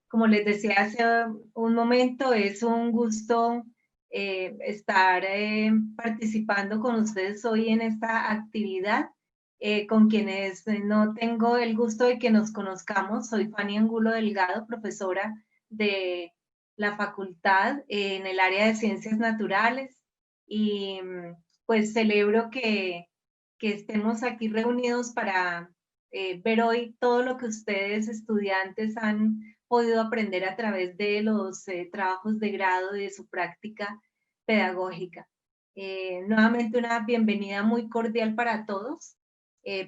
Como les decía hace un momento, es un gusto estar participando con ustedes hoy en esta actividad. Con quienes no tengo el gusto de que nos conozcamos, soy Fanny Angulo Delgado, profesora de la facultad en el área de Ciencias Naturales, y pues celebro que estemos aquí reunidos para ver hoy todo lo que ustedes estudiantes han podido aprender a través de los trabajos de grado y de su práctica pedagógica. Nuevamente una bienvenida muy cordial para todos,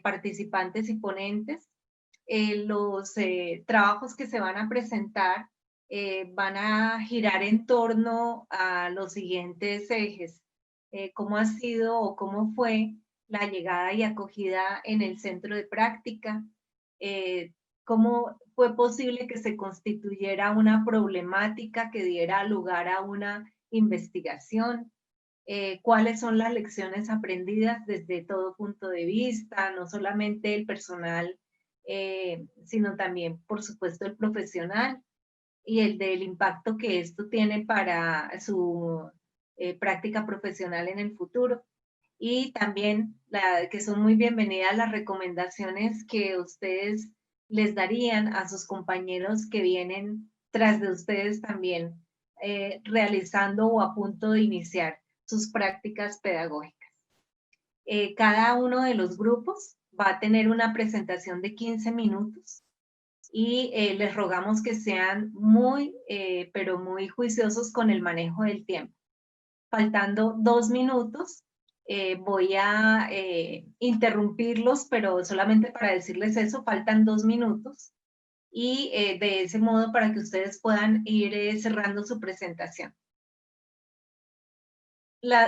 participantes y ponentes. Los trabajos que se van a presentar van a girar en torno a los siguientes ejes. Cómo ha sido o cómo fue la llegada y acogida en el centro de práctica, cómo fue posible que se constituyera una problemática que diera lugar a una investigación, cuáles son las lecciones aprendidas desde todo punto de vista, no solamente el personal, sino también, por supuesto, el profesional, y el del impacto que esto tiene para su práctica profesional en el futuro. Y también que son muy bienvenidas las recomendaciones que ustedes les darían a sus compañeros que vienen tras de ustedes también, realizando o a punto de iniciar sus prácticas pedagógicas. Cada uno de los grupos va a tener una presentación de 15 minutos y les rogamos que sean muy, pero muy juiciosos con el manejo del tiempo. Faltando 2 minutos, voy a interrumpirlos, pero solamente para decirles eso, faltan 2 minutos, y de ese modo para que ustedes puedan ir cerrando su presentación.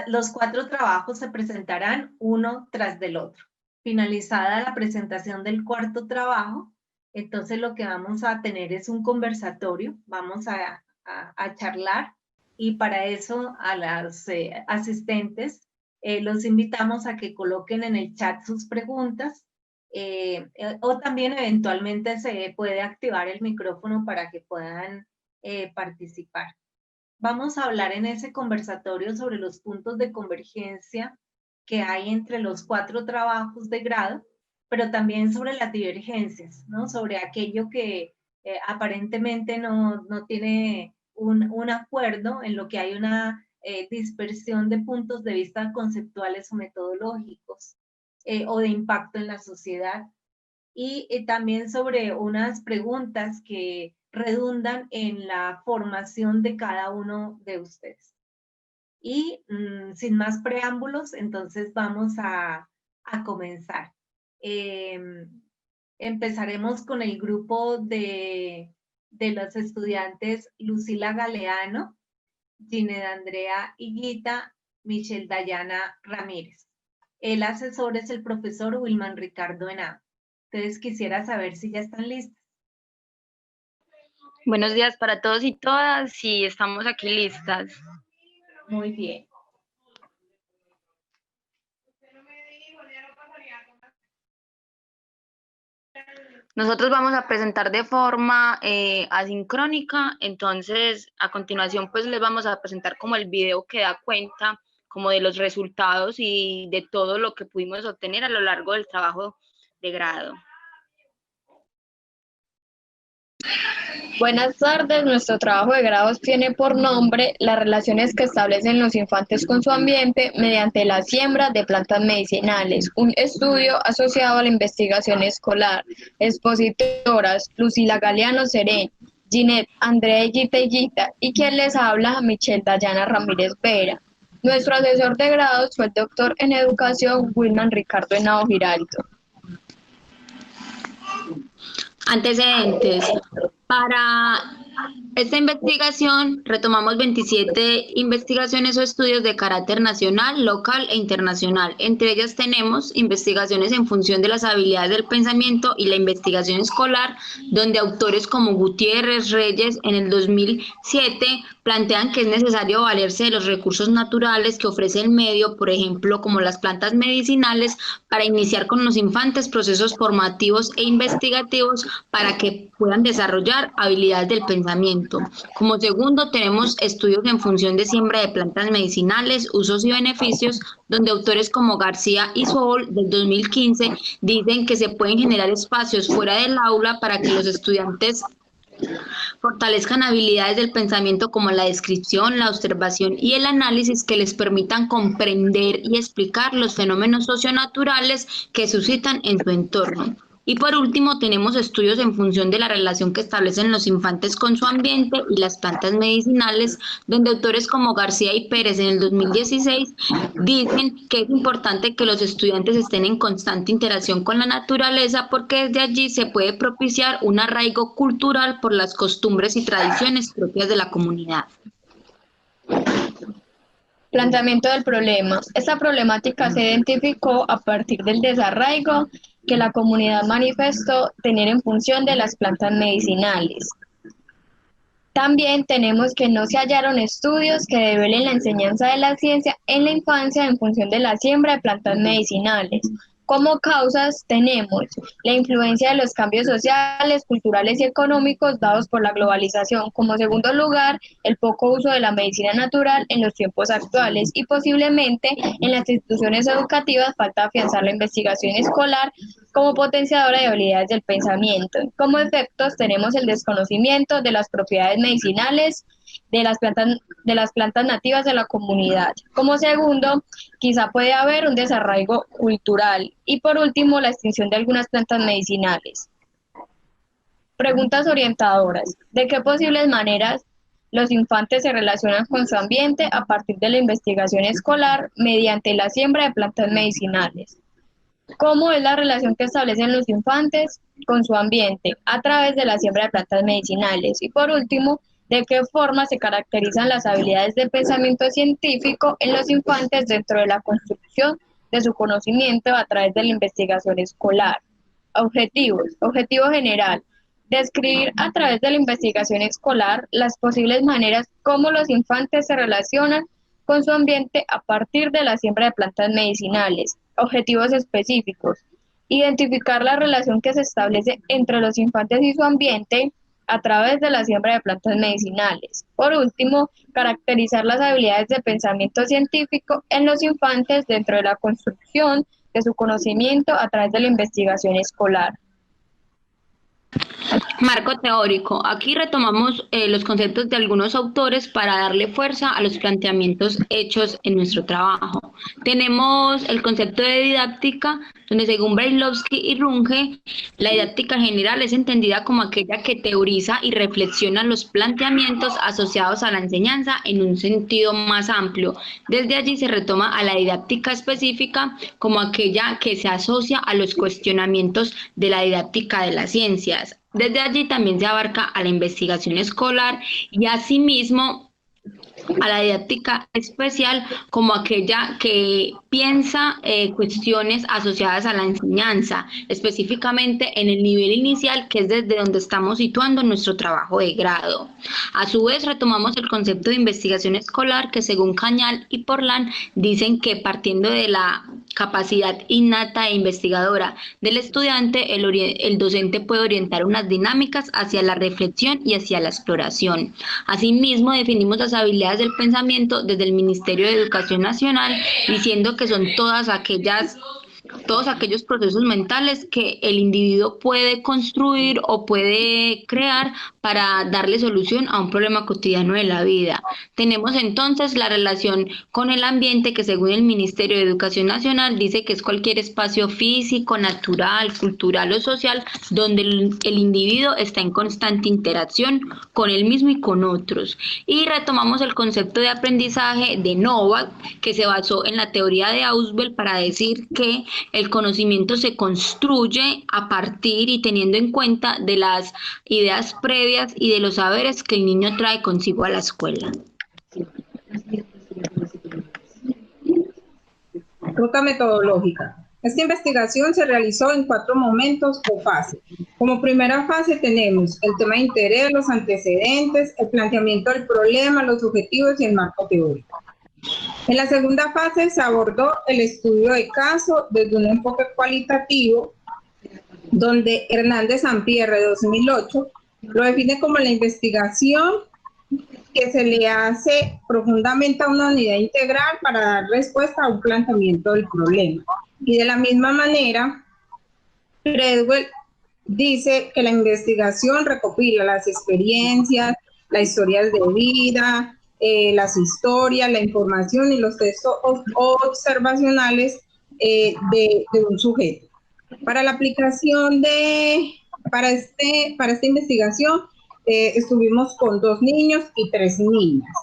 Los 4 trabajos se presentarán uno tras del otro. Finalizada la presentación del cuarto trabajo, entonces lo que vamos a tener es un conversatorio, vamos a charlar, y para eso a las asistentes los invitamos a que coloquen en el chat sus preguntas, o también eventualmente se puede activar el micrófono para que puedan participar. Vamos a hablar en ese conversatorio sobre los puntos de convergencia que hay entre los 4 trabajos de grado, pero también sobre las divergencias, ¿no? Sobre aquello que aparentemente no tiene un acuerdo, en lo que hay una dispersión de puntos de vista conceptuales o metodológicos, o de impacto en la sociedad. Y también sobre unas preguntas que redundan en la formación de cada uno de ustedes. Y sin más preámbulos, entonces vamos a comenzar. Empezaremos con el grupo de los estudiantes Lucila Galeano, Gined Andrea Higuita, Michelle Dayana Ramírez. El asesor es el profesor Wilman Ricardo Henao. Entonces quisiera saber si ya están listas. Buenos días para todos y todas, sí, estamos aquí listas. Muy bien. Nosotros vamos a presentar de forma asincrónica, entonces a continuación pues les vamos a presentar como el video que da cuenta como de los resultados y de todo lo que pudimos obtener a lo largo del trabajo de grado. Buenas tardes, nuestro trabajo de grado tiene por nombre las relaciones que establecen los infantes con su ambiente mediante la siembra de plantas medicinales, un estudio asociado a la investigación escolar. Expositoras: Lucila Galeano Serén, Gined Andrea Higuita y quien les habla, Michelle Dayana Ramírez Vera. Nuestro asesor de grado fue el doctor en educación Wilman Ricardo Henao Giraldo. Antecedentes. Para esta investigación retomamos 27 investigaciones o estudios de carácter nacional, local e internacional. Entre ellas tenemos investigaciones en función de las habilidades del pensamiento y la investigación escolar, donde autores como Gutiérrez, Reyes en el 2007, plantean que es necesario valerse de los recursos naturales que ofrece el medio, por ejemplo, como las plantas medicinales, para iniciar con los infantes procesos formativos e investigativos para que puedan desarrollar habilidades del pensamiento. Como segundo, tenemos estudios en función de siembra de plantas medicinales, usos y beneficios, donde autores como García y Sol del 2015 dicen que se pueden generar espacios fuera del aula para que los estudiantes fortalezcan habilidades del pensamiento como la descripción, la observación y el análisis que les permitan comprender y explicar los fenómenos socionaturales que suscitan en su entorno. Y por último, tenemos estudios en función de la relación que establecen los infantes con su ambiente y las plantas medicinales, donde autores como García y Pérez en el 2016 dicen que es importante que los estudiantes estén en constante interacción con la naturaleza porque desde allí se puede propiciar un arraigo cultural por las costumbres y tradiciones propias de la comunidad. Planteamiento del problema. Esta problemática se identificó a partir del desarraigo que la comunidad manifestó tener en función de las plantas medicinales. También tenemos que no se hallaron estudios que develen la enseñanza de la ciencia en la infancia en función de la siembra de plantas medicinales. Como causas tenemos la influencia de los cambios sociales, culturales y económicos dados por la globalización. Como segundo lugar, el poco uso de la medicina natural en los tiempos actuales y posiblemente en las instituciones educativas falta afianzar la investigación escolar como potenciadora de habilidades del pensamiento. Como efectos tenemos el desconocimiento de las propiedades medicinales de las plantas nativas de la comunidad. Como segundo, quizá puede haber un desarraigo cultural. Y por último, la extinción de algunas plantas medicinales. Preguntas orientadoras. ¿De qué posibles maneras los infantes se relacionan con su ambiente a partir de la investigación escolar mediante la siembra de plantas medicinales? ¿Cómo es la relación que establecen los infantes con su ambiente a través de la siembra de plantas medicinales? Y por último, ¿de qué forma se caracterizan las habilidades de pensamiento científico en los infantes dentro de la construcción de su conocimiento a través de la investigación escolar? Objetivos. Objetivo general. Describir a través de la investigación escolar las posibles maneras como los infantes se relacionan con su ambiente a partir de la siembra de plantas medicinales. Objetivos específicos. Identificar la relación que se establece entre los infantes y su ambiente a través de la siembra de plantas medicinales. Por último, caracterizar las habilidades de pensamiento científico en los infantes dentro de la construcción de su conocimiento a través de la investigación escolar. Marco teórico. Aquí retomamos los conceptos de algunos autores para darle fuerza a los planteamientos hechos en nuestro trabajo. Tenemos el concepto de didáctica, donde según Brailovsky y Runge, la didáctica general es entendida como aquella que teoriza y reflexiona los planteamientos asociados a la enseñanza en un sentido más amplio. Desde allí se retoma a la didáctica específica como aquella que se asocia a los cuestionamientos de la didáctica de las ciencias. Desde allí también se abarca a la investigación escolar y asimismo a la didáctica especial como aquella que piensa cuestiones asociadas a la enseñanza, específicamente en el nivel inicial, que es desde donde estamos situando nuestro trabajo de grado. A su vez, retomamos el concepto de investigación escolar, que según Cañal y Porlan dicen que partiendo de la capacidad innata e investigadora del estudiante, el docente puede orientar unas dinámicas hacia la reflexión y hacia la exploración. Asimismo, definimos las habilidades del pensamiento desde el Ministerio de Educación Nacional, diciendo que son todos aquellos procesos mentales que el individuo puede construir o puede crear para darle solución a un problema cotidiano de la vida. Tenemos entonces la relación con el ambiente, que según el Ministerio de Educación Nacional dice que es cualquier espacio físico, natural, cultural o social donde el individuo está en constante interacción con él mismo y con otros. Y retomamos el concepto de aprendizaje de Novak, que se basó en la teoría de Ausubel para decir que el conocimiento se construye a partir y teniendo en cuenta de las ideas previas y de los saberes que el niño trae consigo a la escuela. Ruta metodológica. Esta investigación se realizó en 4 momentos o fases. Como primera fase tenemos el tema de interés, los antecedentes, el planteamiento del problema, los objetivos y el marco teórico. En la segunda fase se abordó el estudio de caso desde un enfoque cualitativo, donde Hernández Ampierre, de 2008, lo define como la investigación que se le hace profundamente a una unidad integral para dar respuesta a un planteamiento del problema. Y de la misma manera, Treadwell dice que la investigación recopila las experiencias, las historias de vida, las historias, la información y los textos observacionales de un sujeto. Para la aplicación para esta investigación, estuvimos con 2 niños y 3 niñas,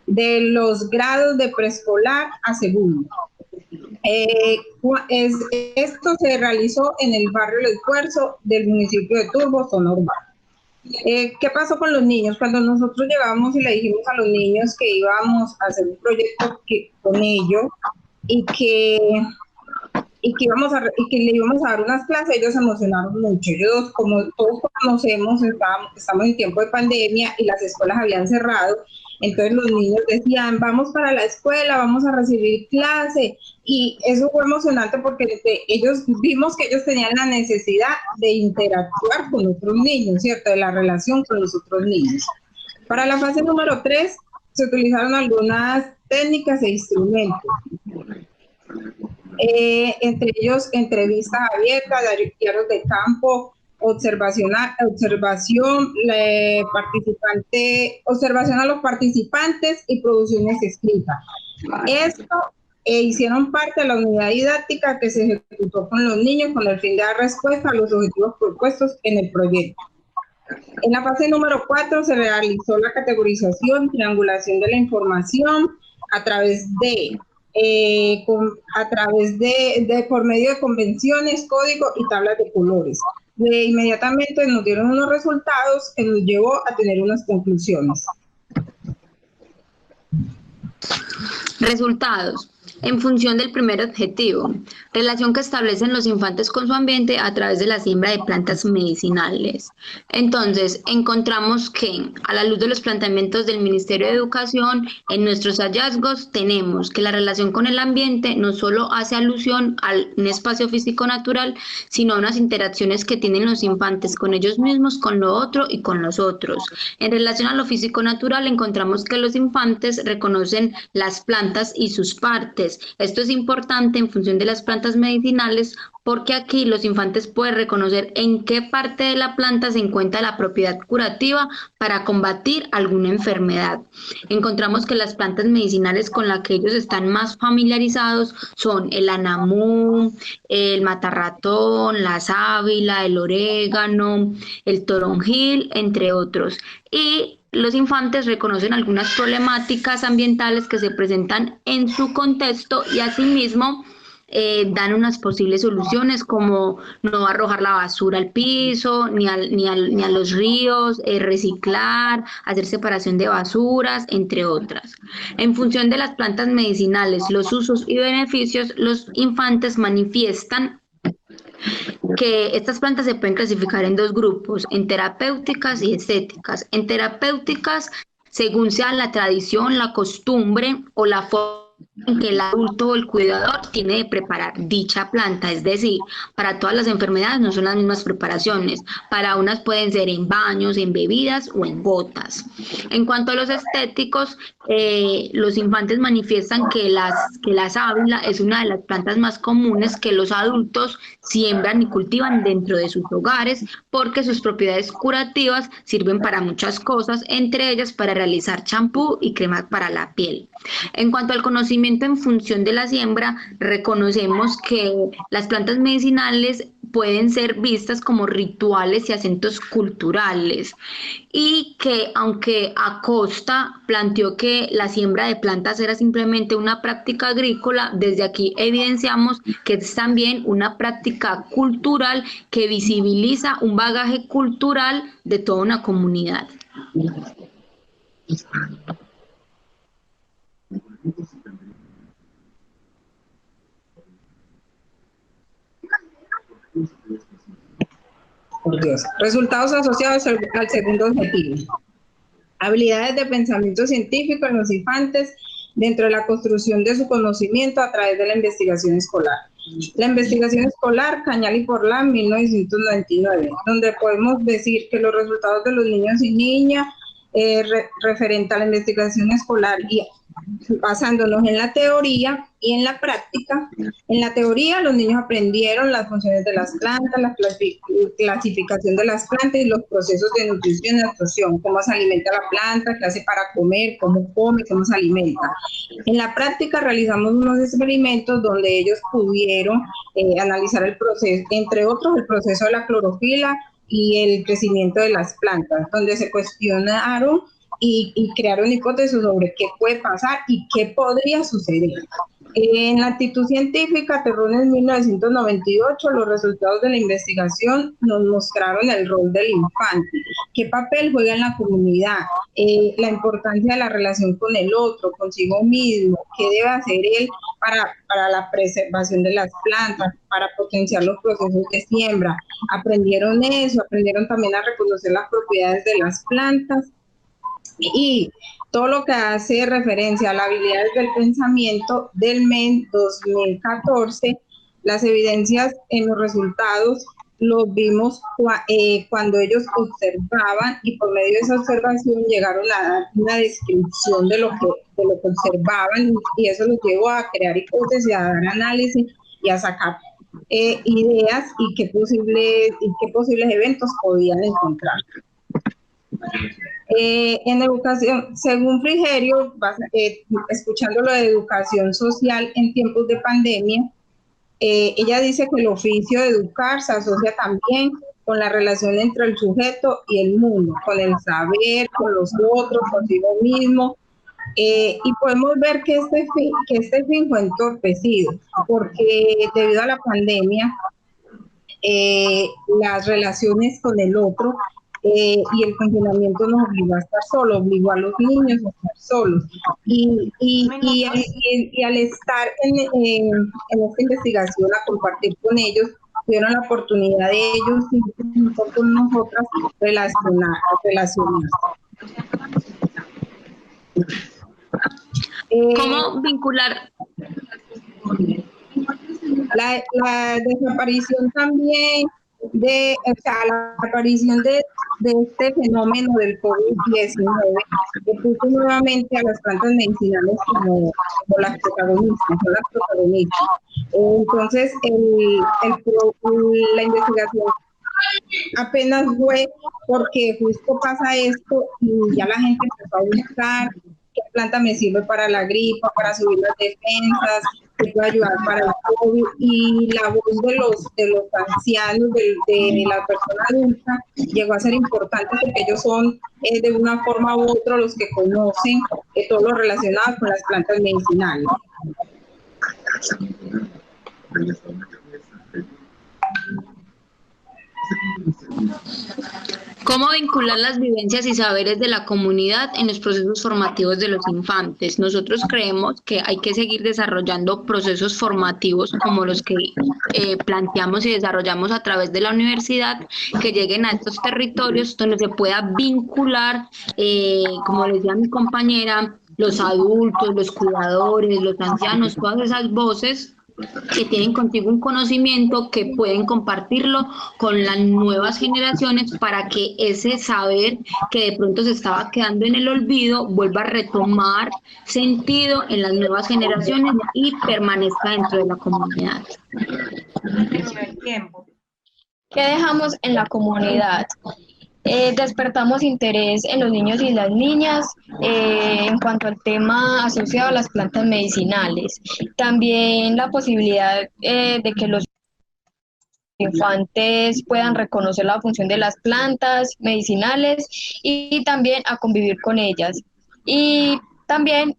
de los grados de preescolar a segundo. Esto se realizó en el barrio El Esfuerzo del municipio de Turbo, zona urbana. ¿Qué pasó con los niños? Cuando nosotros llegamos y le dijimos a los niños que íbamos a hacer un proyecto con ellos y que le íbamos a dar unas clases, ellos se emocionaron mucho. Ellos, como todos conocemos, estamos en tiempo de pandemia y las escuelas habían cerrado, entonces los niños decían, vamos para la escuela, vamos a recibir clase, y eso fue emocionante porque vimos que ellos tenían la necesidad de interactuar con otros niños, ¿cierto? De la relación con los otros niños. Para la fase número 3 se utilizaron algunas técnicas e instrumentos. Entre ellos entrevistas abiertas, diarios de campo, observación a los participantes y producciones escritas. Esto hicieron parte de la unidad didáctica que se ejecutó con los niños con el fin de dar respuesta a los objetivos propuestos en el proyecto. En la fase número 4 se realizó la categorización, triangulación de la información por medio de convenciones, códigos y tablas de colores. Inmediatamente nos dieron unos resultados que nos llevó a tener unas conclusiones. Resultados. En función del primer objetivo, relación que establecen los infantes con su ambiente a través de la siembra de plantas medicinales. Entonces, encontramos que, a la luz de los planteamientos del Ministerio de Educación, en nuestros hallazgos tenemos que la relación con el ambiente no solo hace alusión a un espacio físico natural, sino a unas interacciones que tienen los infantes con ellos mismos, con lo otro y con los otros. En relación a lo físico natural, encontramos que los infantes reconocen las plantas y sus partes. Esto es importante en función de las plantas medicinales porque aquí los infantes pueden reconocer en qué parte de la planta se encuentra la propiedad curativa para combatir alguna enfermedad. Encontramos que las plantas medicinales con las que ellos están más familiarizados son el anamú, el matarratón, la sábila, el orégano, el toronjil, entre otros. Y los infantes reconocen algunas problemáticas ambientales que se presentan en su contexto y asimismo dan unas posibles soluciones como no arrojar la basura al piso ni a los ríos, reciclar, hacer separación de basuras, entre otras. En función de las plantas medicinales, los usos y beneficios, los infantes manifiestan que estas plantas se pueden clasificar en 2 grupos, en terapéuticas y estéticas. En terapéuticas, según sea la tradición, la costumbre o la forma en que el adulto o el cuidador tiene de preparar dicha planta, es decir, para todas las enfermedades no son las mismas preparaciones, para unas pueden ser en baños, en bebidas o en gotas. En cuanto a los estéticos, los infantes manifiestan que la sábila es una de las plantas más comunes que los adultos siembran y cultivan dentro de sus hogares porque sus propiedades curativas sirven para muchas cosas, entre ellas para realizar champú y crema para la piel. En cuanto al conocimiento en función de la siembra, reconocemos que las plantas medicinales pueden ser vistas como rituales y acentos culturales y que aunque Acosta planteó que la siembra de plantas era simplemente una práctica agrícola, desde aquí evidenciamos que es también una práctica cultural que visibiliza un bagaje cultural de toda una comunidad. Por Dios. Resultados asociados al segundo objetivo. Habilidades de pensamiento científico en los infantes dentro de la construcción de su conocimiento a través de la investigación escolar. La investigación escolar Cañal y Porlán, 1999, donde podemos decir que los resultados de los niños y niñas referente a la investigación escolar y basándonos en la teoría y en la práctica. En la teoría, los niños aprendieron las funciones de las plantas, la clasificación de las plantas y los procesos de nutrición y absorción, cómo se alimenta la planta, qué hace para comer, cómo come, cómo se alimenta. En la práctica realizamos unos experimentos donde ellos pudieron analizar el proceso, entre otros el proceso de la clorofila y el crecimiento de las plantas, donde se cuestionaron y crearon hipótesis sobre qué puede pasar y qué podría suceder. En la actitud científica, Terrón en 1998, los resultados de la investigación nos mostraron el rol del infante, qué papel juega en la comunidad, la importancia de la relación con el otro, consigo mismo, qué debe hacer él para la preservación de las plantas, para potenciar los procesos de siembra. Aprendieron eso, aprendieron también a reconocer las propiedades de las plantas y todo lo que hace referencia a las habilidades del pensamiento del MEN 2014, las evidencias en los resultados los vimos cuando ellos observaban y por medio de esa observación llegaron a dar una descripción de lo que observaban y eso los llevó a crear hipótesis, a dar análisis y a sacar ideas y qué posibles eventos podían encontrar. En educación, según Frigerio, escuchando lo de educación social en tiempos de pandemia, ella dice que el oficio de educar se asocia también con la relación entre el sujeto y el mundo, con el saber, con los otros, consigo mismo, y podemos ver que este fin fue entorpecido, porque debido a la pandemia, las relaciones con el otro y el confinamiento nos obligó a estar solos, obligó a los niños a estar solos. Y al estar en esta investigación, a compartir con ellos, tuvieron la oportunidad de ellos y con nosotras relacionarse. ¿Cómo vincular? La desaparición también la aparición de este fenómeno del COVID-19 que puso nuevamente a las plantas medicinales como las protagonistas, Entonces, la investigación apenas fue porque justo pasa esto y ya la gente empezó a buscar qué planta me sirve para la gripa, para subir las defensas, que puede ayudar para el COVID, y la voz de los ancianos, de la persona adulta, llegó a ser importante porque ellos son de una forma u otra los que conocen todo lo relacionado con las plantas medicinales. ¿Cómo vincular las vivencias y saberes de la comunidad en los procesos formativos de los infantes? Nosotros creemos que hay que seguir desarrollando procesos formativos como los que planteamos y desarrollamos a través de la universidad, que lleguen a estos territorios donde se pueda vincular, como decía mi compañera, los adultos, los cuidadores, los ancianos, todas esas voces que tienen contigo un conocimiento, que pueden compartirlo con las nuevas generaciones para que ese saber que de pronto se estaba quedando en el olvido vuelva a retomar sentido en las nuevas generaciones y permanezca dentro de la comunidad. ¿Qué dejamos en la comunidad? Despertamos interés en los niños y las niñas en cuanto al tema asociado a las plantas medicinales. También la posibilidad de que los infantes puedan reconocer la función de las plantas medicinales y también a convivir con ellas. Y también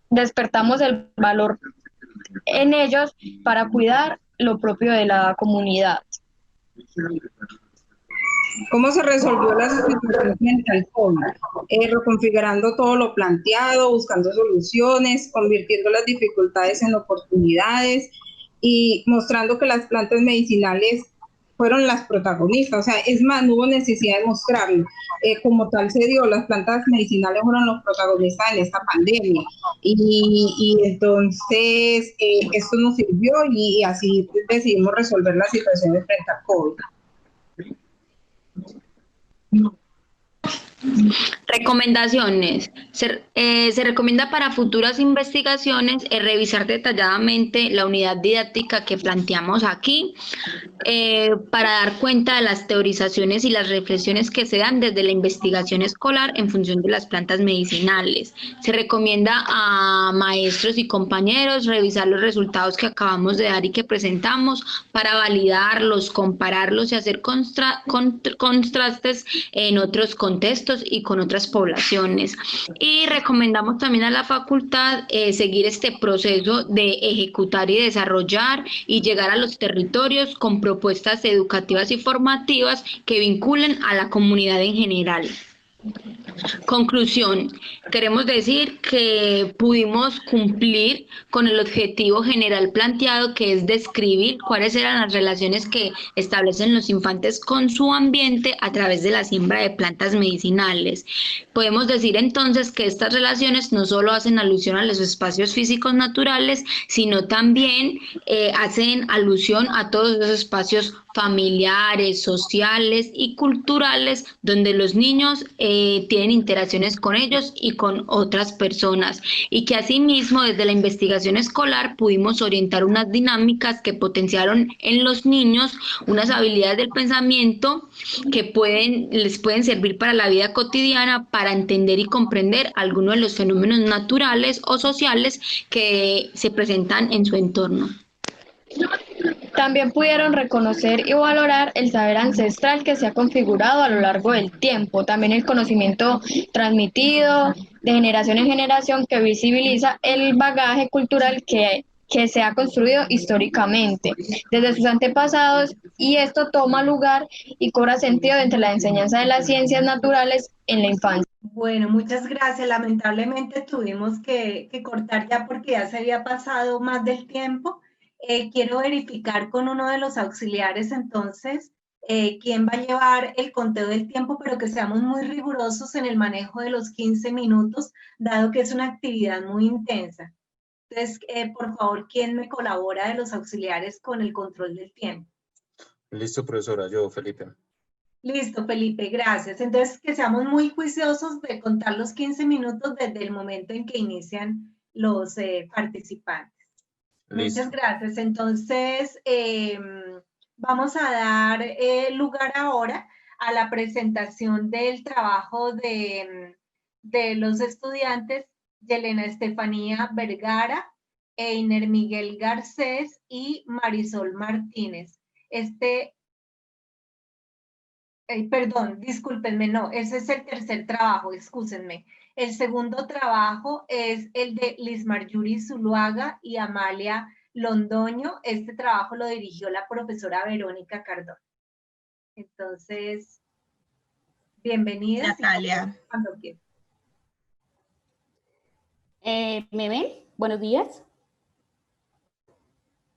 despertamos el valor en ellos para cuidar lo propio de la comunidad. ¿Cómo se resolvió la situación frente al COVID? Reconfigurando todo lo planteado, buscando soluciones, convirtiendo las dificultades en oportunidades, y mostrando que las plantas medicinales fueron las protagonistas, o sea, es más, no hubo necesidad de mostrarlo. Como tal se dio, las plantas medicinales fueron los protagonistas en esta pandemia. Y entonces esto nos sirvió y así decidimos resolver las situaciones frente al COVID. Recomendaciones. Se recomienda para futuras investigaciones revisar detalladamente la unidad didáctica que planteamos aquí para dar cuenta de las teorizaciones y las reflexiones que se dan desde la investigación escolar en función de las plantas medicinales. Se recomienda a maestros y compañeros revisar los resultados que acabamos de dar y que presentamos para validarlos, compararlos y hacer contrastes en otros contextos y con otras poblaciones. Y recomendamos también a la facultad seguir este proceso de ejecutar y desarrollar y llegar a los territorios con propuestas educativas y formativas que vinculen a la comunidad en general. Conclusión, queremos decir que pudimos cumplir con el objetivo general planteado, que es describir cuáles eran las relaciones que establecen los infantes con su ambiente a través de la siembra de plantas medicinales. Podemos decir entonces que estas relaciones no solo hacen alusión a los espacios físicos naturales, sino también hacen alusión a todos esos espacios familiares, sociales y culturales donde los niños tienen interacciones con ellos y con otras personas, y que asimismo desde la investigación escolar pudimos orientar unas dinámicas que potenciaron en los niños unas habilidades del pensamiento que les pueden servir para la vida cotidiana, para entender y comprender algunos de los fenómenos naturales o sociales que se presentan en su entorno. También pudieron reconocer y valorar el saber ancestral que se ha configurado a lo largo del tiempo, también el conocimiento transmitido de generación en generación que visibiliza el bagaje cultural que se ha construido históricamente desde sus antepasados, y esto toma lugar y cobra sentido entre la enseñanza de las ciencias naturales en la infancia. Bueno, muchas gracias. Lamentablemente tuvimos que cortar ya porque ya se había pasado más del tiempo. Quiero verificar con uno de los auxiliares entonces quién va a llevar el conteo del tiempo, pero que seamos muy rigurosos en el manejo de los 15 minutos, dado que es una actividad muy intensa. Entonces, por favor, ¿quién me colabora de los auxiliares con el control del tiempo? Listo, profesora, yo, Felipe. Listo, Felipe, gracias. Entonces, que seamos muy juiciosos de contar los 15 minutos desde el momento en que inician los participantes. Listo. Muchas gracias. Entonces, vamos a dar lugar ahora a la presentación del trabajo de los estudiantes Yelena Estefanía Vergara, Einer Miguel Garcés y Marisol Martínez. Perdón, discúlpenme, no, ese es el tercer trabajo, excúsenme. El segundo trabajo es el de Liz Marjorie Zuluaga y Amalia Londoño. Este trabajo lo dirigió la profesora Verónica Cardona. Entonces, bienvenidas. Natalia. Cuando quieran. ¿Me ven? Buenos días.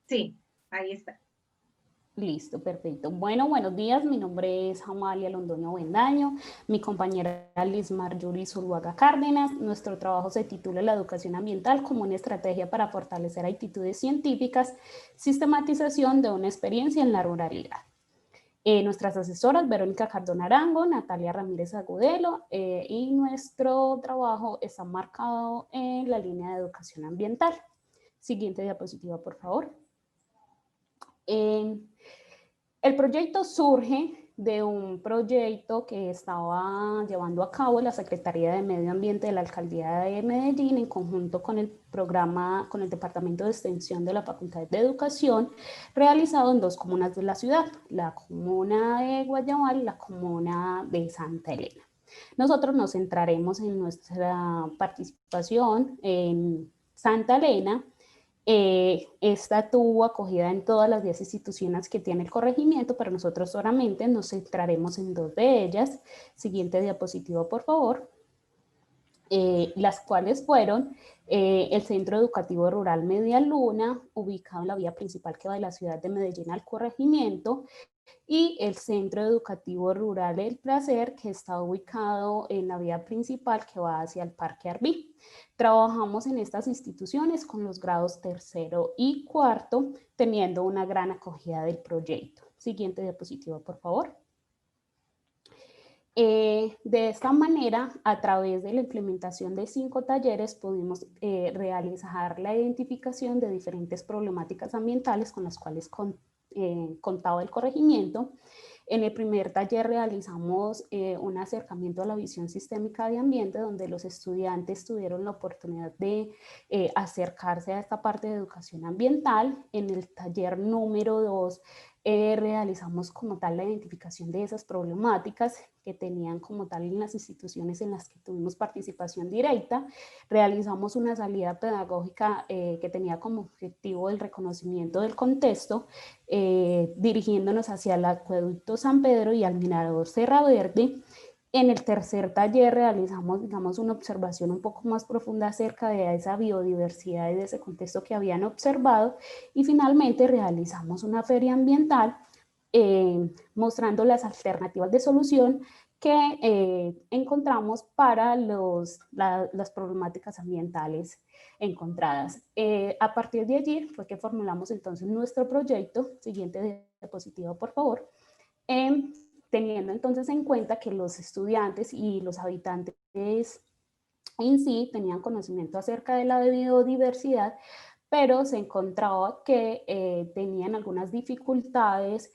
Sí, ahí está. Listo, perfecto. Bueno, buenos días. Mi nombre es Amalia Londoño Bendaño, mi compañera Liz Marjorie Zuluaga Cárdenas. Nuestro trabajo se titula La educación ambiental como una estrategia para fortalecer actitudes científicas, sistematización de una experiencia en la ruralidad. Nuestras asesoras, Verónica Cardona Arango, Natalia Ramírez Agudelo, y nuestro trabajo está marcado en la línea de educación ambiental. Siguiente diapositiva, por favor. El proyecto surge de un proyecto que estaba llevando a cabo la Secretaría de Medio Ambiente de la Alcaldía de Medellín en conjunto con el programa, con el Departamento de Extensión de la Facultad de Educación, realizado en dos comunas de la ciudad, la comuna de Guayabal y la comuna de Santa Elena. Nosotros nos centraremos en nuestra participación en Santa Elena. Esta tuvo acogida en todas las 10 instituciones que tiene el corregimiento, pero nosotros solamente nos centraremos en dos de ellas. Siguiente diapositiva, por favor. las cuales fueron el Centro Educativo Rural Media Luna, ubicado en la vía principal que va de la ciudad de Medellín al corregimiento, y el Centro Educativo Rural El Placer, que está ubicado en la vía principal que va hacia el Parque Arví. Trabajamos en estas instituciones con los grados tercero y cuarto, teniendo una gran acogida del proyecto. Siguiente diapositiva, por favor. De esta manera, a través de la implementación de 5 talleres, pudimos realizar la identificación de diferentes problemáticas ambientales con las cuales contaba el corregimiento. En el primer taller realizamos un acercamiento a la visión sistémica de ambiente, donde los estudiantes tuvieron la oportunidad de acercarse a esta parte de educación ambiental. En el taller número 2 realizamos como tal la identificación de esas problemáticas que tenían como tal en las instituciones en las que tuvimos participación directa. Realizamos una salida pedagógica que tenía como objetivo el reconocimiento del contexto, dirigiéndonos hacia el acueducto San Pedro y al mirador Serra Verde. En el tercer taller realizamos, digamos, una observación un poco más profunda acerca de esa biodiversidad y de ese contexto que habían observado, y finalmente realizamos una feria ambiental mostrando las alternativas de solución que encontramos para las problemáticas ambientales encontradas. A partir de allí fue que formulamos entonces nuestro proyecto. Siguiente diapositiva, por favor. Teniendo entonces en cuenta que los estudiantes y los habitantes en sí tenían conocimiento acerca de la biodiversidad, pero se encontraba que tenían algunas dificultades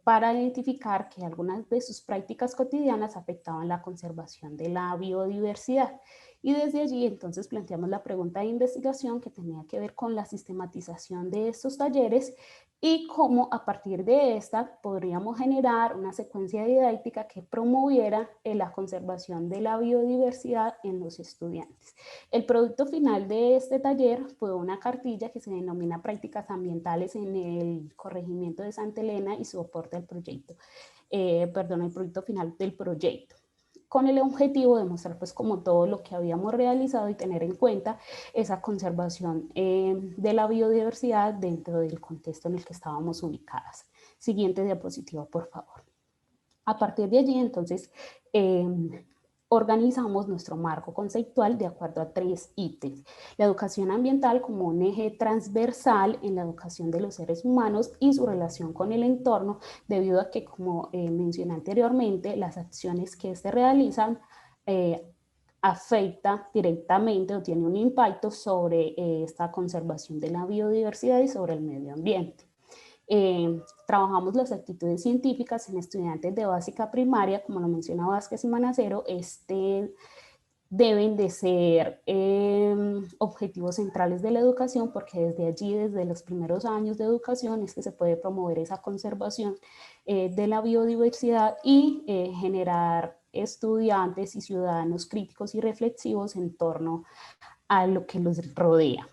para identificar que algunas de sus prácticas cotidianas afectaban la conservación de la biodiversidad. Y desde allí entonces planteamos la pregunta de investigación que tenía que ver con la sistematización de estos talleres y cómo a partir de esta podríamos generar una secuencia didáctica que promoviera la conservación de la biodiversidad en los estudiantes. El producto final de este taller fue una cartilla que se denomina Prácticas Ambientales en el Corregimiento de Santa Elena y su aporte al proyecto, el producto final del proyecto, con el objetivo de mostrar pues como todo lo que habíamos realizado y tener en cuenta esa conservación de la biodiversidad dentro del contexto en el que estábamos ubicadas. Siguiente diapositiva, por favor. A partir de allí, entonces, organizamos nuestro marco conceptual de acuerdo a 3 ítems. La educación ambiental como un eje transversal en la educación de los seres humanos y su relación con el entorno, debido a que, como mencioné anteriormente, las acciones que se realizan afecta directamente o tiene un impacto sobre esta conservación de la biodiversidad y sobre el medio ambiente. Trabajamos las actitudes científicas en estudiantes de básica primaria, como lo menciona Vázquez y Manacero. Deben de ser objetivos centrales de la educación, porque desde allí, desde los primeros años de educación, es que se puede promover esa conservación de la biodiversidad y generar estudiantes y ciudadanos críticos y reflexivos en torno a lo que los rodea.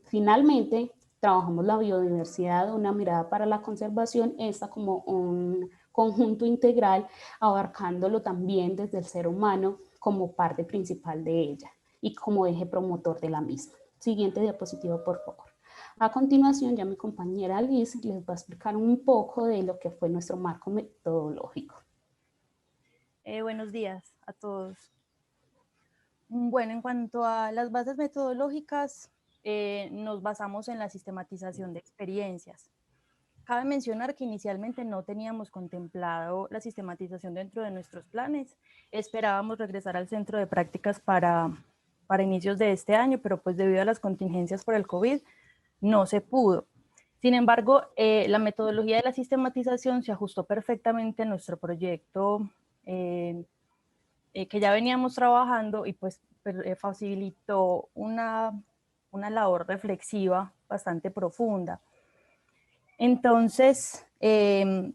Finalmente, trabajamos la biodiversidad, una mirada para la conservación, esta como un conjunto integral, abarcándolo también desde el ser humano como parte principal de ella y como eje promotor de la misma. Siguiente diapositiva, por favor. A continuación, ya mi compañera Liz les va a explicar un poco de lo que fue nuestro marco metodológico. Buenos días a todos. Bueno, en cuanto a las bases metodológicas, nos basamos en la sistematización de experiencias. Cabe mencionar que inicialmente no teníamos contemplado la sistematización dentro de nuestros planes. Esperábamos regresar al centro de prácticas para inicios de este año, pero pues debido a las contingencias por el COVID no se pudo. Sin embargo, la metodología de la sistematización se ajustó perfectamente a nuestro proyecto que ya veníamos trabajando, y pues facilitó una labor reflexiva bastante profunda. Entonces, el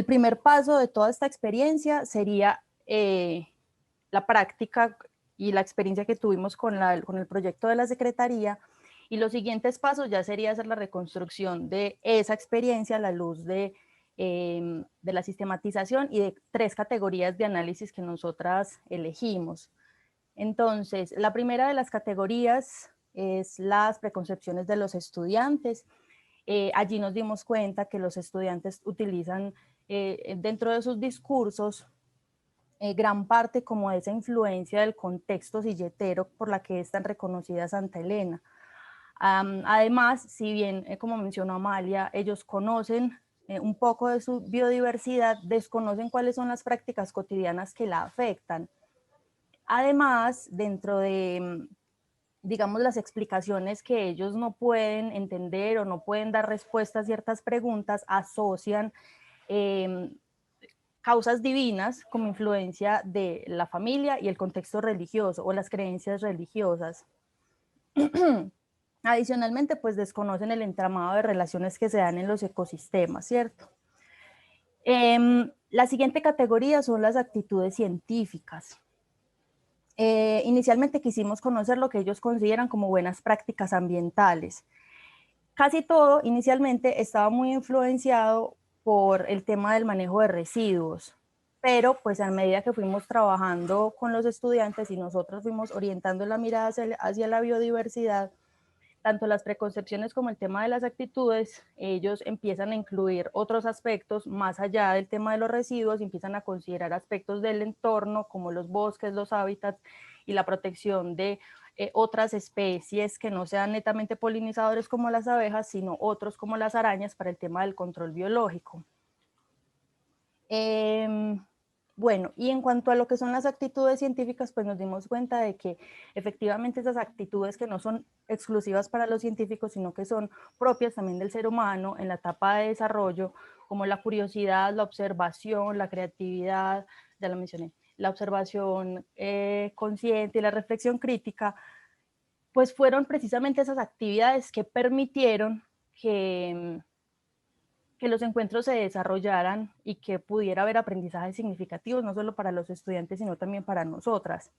primer paso de toda esta experiencia sería la práctica y la experiencia que tuvimos con el proyecto de la Secretaría, y los siguientes pasos ya sería hacer la reconstrucción de esa experiencia a la luz de la sistematización y de 3 categorías de análisis que nosotras elegimos. Entonces, la primera de las categorías es las preconcepciones de los estudiantes. Allí nos dimos cuenta que los estudiantes utilizan dentro de sus discursos gran parte como de esa influencia del contexto silletero por la que es tan reconocida Santa Elena. Además, si bien, como mencionó Amalia, ellos conocen un poco de su biodiversidad, desconocen cuáles son las prácticas cotidianas que la afectan. Además, dentro de, digamos, las explicaciones que ellos no pueden entender o no pueden dar respuesta a ciertas preguntas, asocian causas divinas como influencia de la familia y el contexto religioso o las creencias religiosas. Adicionalmente, pues desconocen el entramado de relaciones que se dan en los ecosistemas, ¿cierto? La siguiente categoría son las actitudes científicas. Inicialmente quisimos conocer lo que ellos consideran como buenas prácticas ambientales. Casi todo inicialmente estaba muy influenciado por el tema del manejo de residuos, pero pues a medida que fuimos trabajando con los estudiantes y nosotros fuimos orientando la mirada hacia la biodiversidad, tanto las preconcepciones como el tema de las actitudes, ellos empiezan a incluir otros aspectos más allá del tema de los residuos, empiezan a considerar aspectos del entorno como los bosques, los hábitats y la protección de otras especies que no sean netamente polinizadores como las abejas, sino otros como las arañas para el tema del control biológico. Bueno, y en cuanto a lo que son las actitudes científicas, pues nos dimos cuenta de que efectivamente esas actitudes que no son exclusivas para los científicos, sino que son propias también del ser humano en la etapa de desarrollo, como la curiosidad, la observación, la creatividad, ya lo mencioné, la observación consciente y la reflexión crítica, pues fueron precisamente esas actividades que permitieron que los encuentros se desarrollaran y que pudiera haber aprendizajes significativos, no solo para los estudiantes, sino también para nosotras.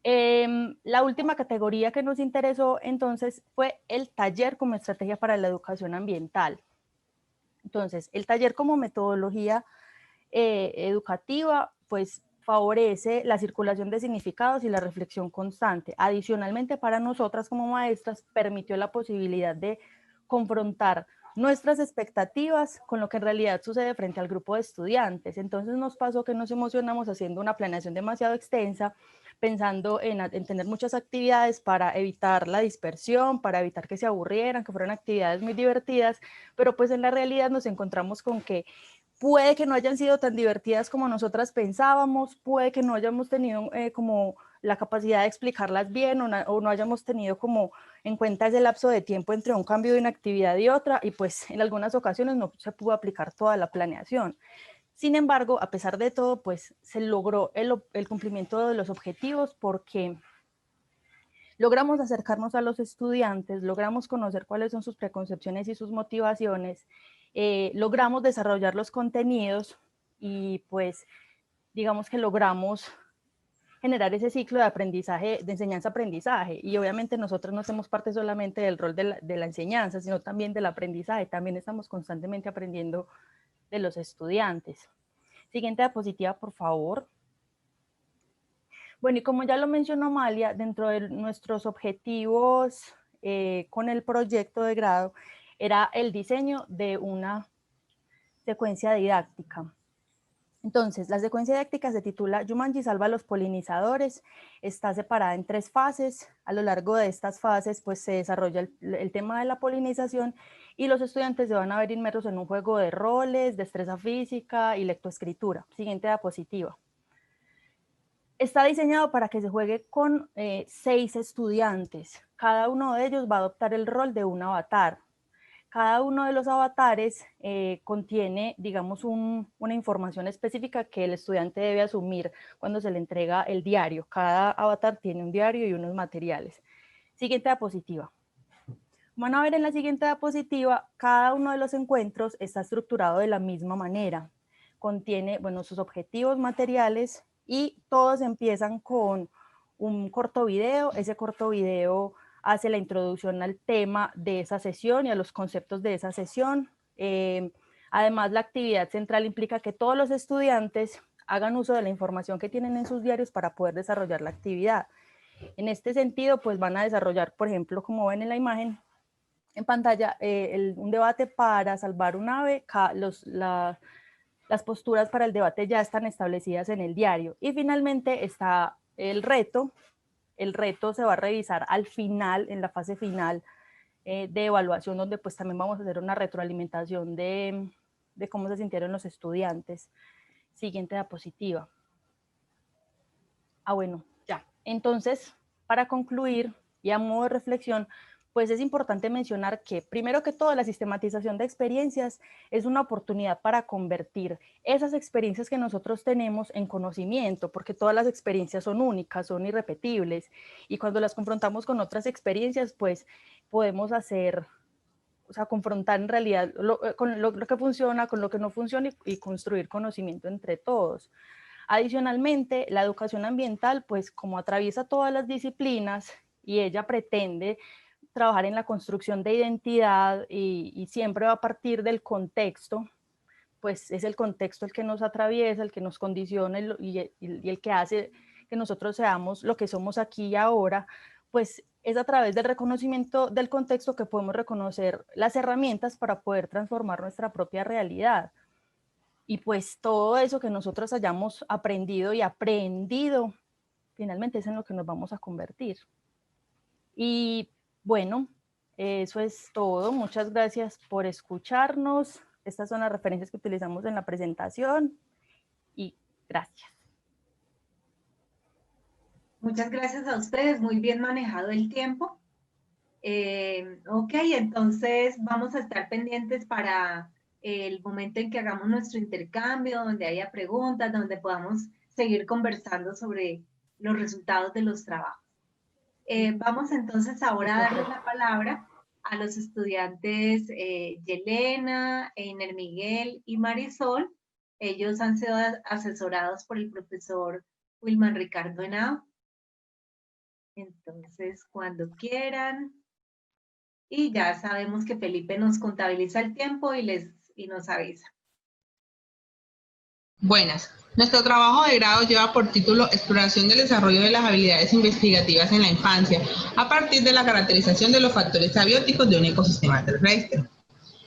La última categoría que nos interesó entonces fue el taller como estrategia para la educación ambiental. Entonces, el taller como metodología educativa, pues favorece la circulación de significados y la reflexión constante. Adicionalmente, para nosotras como maestras, permitió la posibilidad de confrontar nuestras expectativas con lo que en realidad sucede frente al grupo de estudiantes. Entonces nos pasó que nos emocionamos haciendo una planeación demasiado extensa, pensando en tener muchas actividades para evitar la dispersión, para evitar que se aburrieran, que fueran actividades muy divertidas, pero pues en la realidad nos encontramos con que puede que no hayan sido tan divertidas como nosotras pensábamos, puede que no hayamos tenido como la capacidad de explicarlas bien o no hayamos tenido como en cuenta ese lapso de tiempo entre un cambio de una actividad y otra, y pues en algunas ocasiones no se pudo aplicar toda la planeación. Sin embargo, a pesar de todo, pues se logró el cumplimiento de los objetivos porque logramos acercarnos a los estudiantes, logramos conocer cuáles son sus preconcepciones y sus motivaciones, logramos desarrollar los contenidos y pues digamos que logramos generar ese ciclo de aprendizaje, de enseñanza-aprendizaje, y obviamente nosotros no hacemos parte solamente del rol de la enseñanza, sino también del aprendizaje, también estamos constantemente aprendiendo de los estudiantes. Siguiente diapositiva, por favor. Bueno, y como ya lo mencionó Amalia, dentro de nuestros objetivos con el proyecto de grado era el diseño de una secuencia didáctica. Entonces, la secuencia didáctica se titula Jumanji salva a los polinizadores, está separada en 3 fases. A lo largo de estas fases pues se desarrolla el tema de la polinización y los estudiantes se van a ver inmersos en un juego de roles, destreza física y lectoescritura. Siguiente diapositiva. Está diseñado para que se juegue con 6 estudiantes. Cada uno de ellos va a adoptar el rol de un avatar. Cada uno de los avatares contiene, digamos, una información específica que el estudiante debe asumir cuando se le entrega el diario. Cada avatar tiene un diario y unos materiales. Siguiente diapositiva. Van a ver en la siguiente diapositiva, cada uno de los encuentros está estructurado de la misma manera. Contiene, bueno, sus objetivos materiales y todos empiezan con un corto video. Ese corto video hace la introducción al tema de esa sesión y a los conceptos de esa sesión. Además, la actividad central implica que todos los estudiantes hagan uso de la información que tienen en sus diarios para poder desarrollar la actividad. En este sentido, pues van a desarrollar, por ejemplo, como ven en la imagen, en pantalla, un debate para salvar un ave. Las posturas para el debate ya están establecidas en el diario. Y finalmente está el reto. El reto se va a revisar al final, en la fase final de evaluación, donde pues también vamos a hacer una retroalimentación de cómo se sintieron los estudiantes. Siguiente diapositiva. Bueno, ya. Entonces, para concluir y a modo de reflexión, pues es importante mencionar que, primero que todo, la sistematización de experiencias es una oportunidad para convertir esas experiencias que nosotros tenemos en conocimiento, porque todas las experiencias son únicas, son irrepetibles, y cuando las confrontamos con otras experiencias, pues podemos confrontar en realidad con lo que funciona, con lo que no funciona y construir conocimiento entre todos. Adicionalmente, la educación ambiental, pues como atraviesa todas las disciplinas y ella pretende trabajar en la construcción de identidad y siempre va a partir del contexto, pues es el contexto el que nos atraviesa, el que nos condiciona y el que hace que nosotros seamos lo que somos aquí y ahora, pues es a través del reconocimiento del contexto que podemos reconocer las herramientas para poder transformar nuestra propia realidad. Y pues todo eso que nosotros hayamos aprendido finalmente es en lo que nos vamos a convertir. Y bueno, eso es todo. Muchas gracias por escucharnos. Estas son las referencias que utilizamos en la presentación y gracias. Muchas gracias a ustedes, muy bien manejado el tiempo. Ok, entonces vamos a estar pendientes para el momento en que hagamos nuestro intercambio, donde haya preguntas, donde podamos seguir conversando sobre los resultados de los trabajos. Vamos entonces ahora a darles la palabra a los estudiantes Yelena, Einer Miguel y Marisol. Ellos han sido asesorados por el profesor Wilman Ricardo Henao. Entonces, cuando quieran. Y ya sabemos que Felipe nos contabiliza el tiempo y nos avisa. Buenas. Nuestro trabajo de grado lleva por título Exploración del desarrollo de las habilidades investigativas en la infancia a partir de la caracterización de los factores abióticos de un ecosistema terrestre.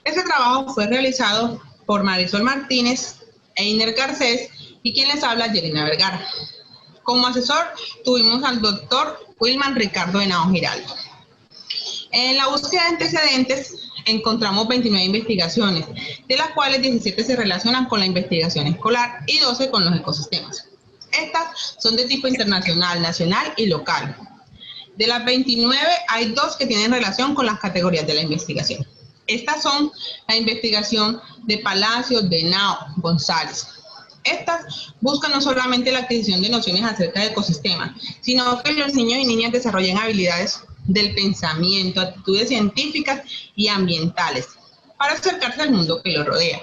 Este trabajo fue realizado por Marisol Martínez, Einer Garcés y quien les habla, Yelena Vergara. Como asesor tuvimos al doctor Wilman Ricardo Henao Giraldo. En la búsqueda de antecedentes encontramos 29 investigaciones, de las cuales 17 se relacionan con la investigación escolar y 12 con los ecosistemas. Estas son de tipo internacional, nacional y local. De las 29 hay 2 que tienen relación con las categorías de la investigación. Estas son la investigación de Palacios, de Henao, González. Estas buscan no solamente la adquisición de nociones acerca de ecosistemas, sino que los niños y niñas desarrollen habilidades del pensamiento, actitudes científicas y ambientales para acercarse al mundo que los rodea.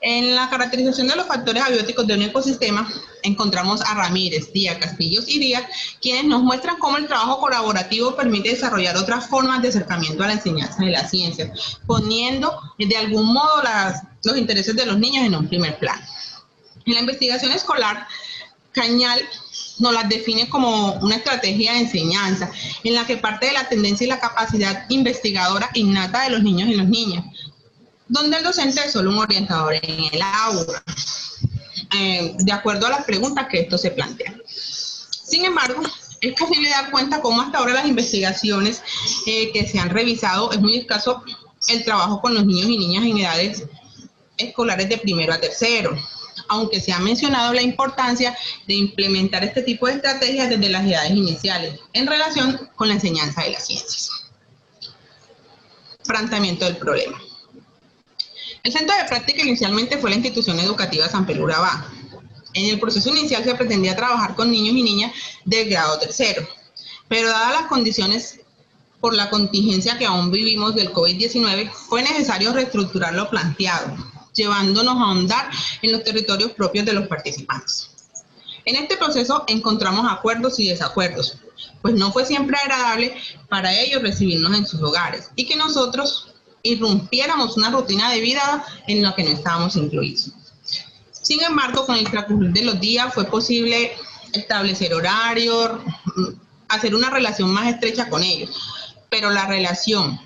En la caracterización de los factores abióticos de un ecosistema encontramos a Ramírez, Díaz, Castillos y Díaz, quienes nos muestran cómo el trabajo colaborativo permite desarrollar otras formas de acercamiento a la enseñanza de las ciencias, poniendo de algún modo los intereses de los niños en un primer plano. En la investigación escolar, Cañal nos las define como una estrategia de enseñanza en la que parte de la tendencia y la capacidad investigadora innata de los niños y las niñas, donde el docente es solo un orientador en el aula, de acuerdo a las preguntas que esto se plantea. Sin embargo, es posible dar cuenta cómo hasta ahora las investigaciones que se han revisado es muy escaso el trabajo con los niños y niñas en edades escolares de primero a tercero, aunque se ha mencionado la importancia de implementar este tipo de estrategias desde las edades iniciales en relación con la enseñanza de las ciencias. Planteamiento del problema. El centro de práctica inicialmente fue la institución educativa San Pedro Urabá. En el proceso inicial se pretendía trabajar con niños y niñas del grado tercero, pero dadas las condiciones por la contingencia que aún vivimos del COVID-19, fue necesario reestructurar lo planteado, llevándonos a ahondar en los territorios propios de los participantes. En este proceso encontramos acuerdos y desacuerdos, pues no fue siempre agradable para ellos recibirnos en sus hogares y que nosotros irrumpiéramos una rutina de vida en la que no estábamos incluidos. Sin embargo, con el transcurrir de los días fue posible establecer horarios, hacer una relación más estrecha con ellos, pero la relación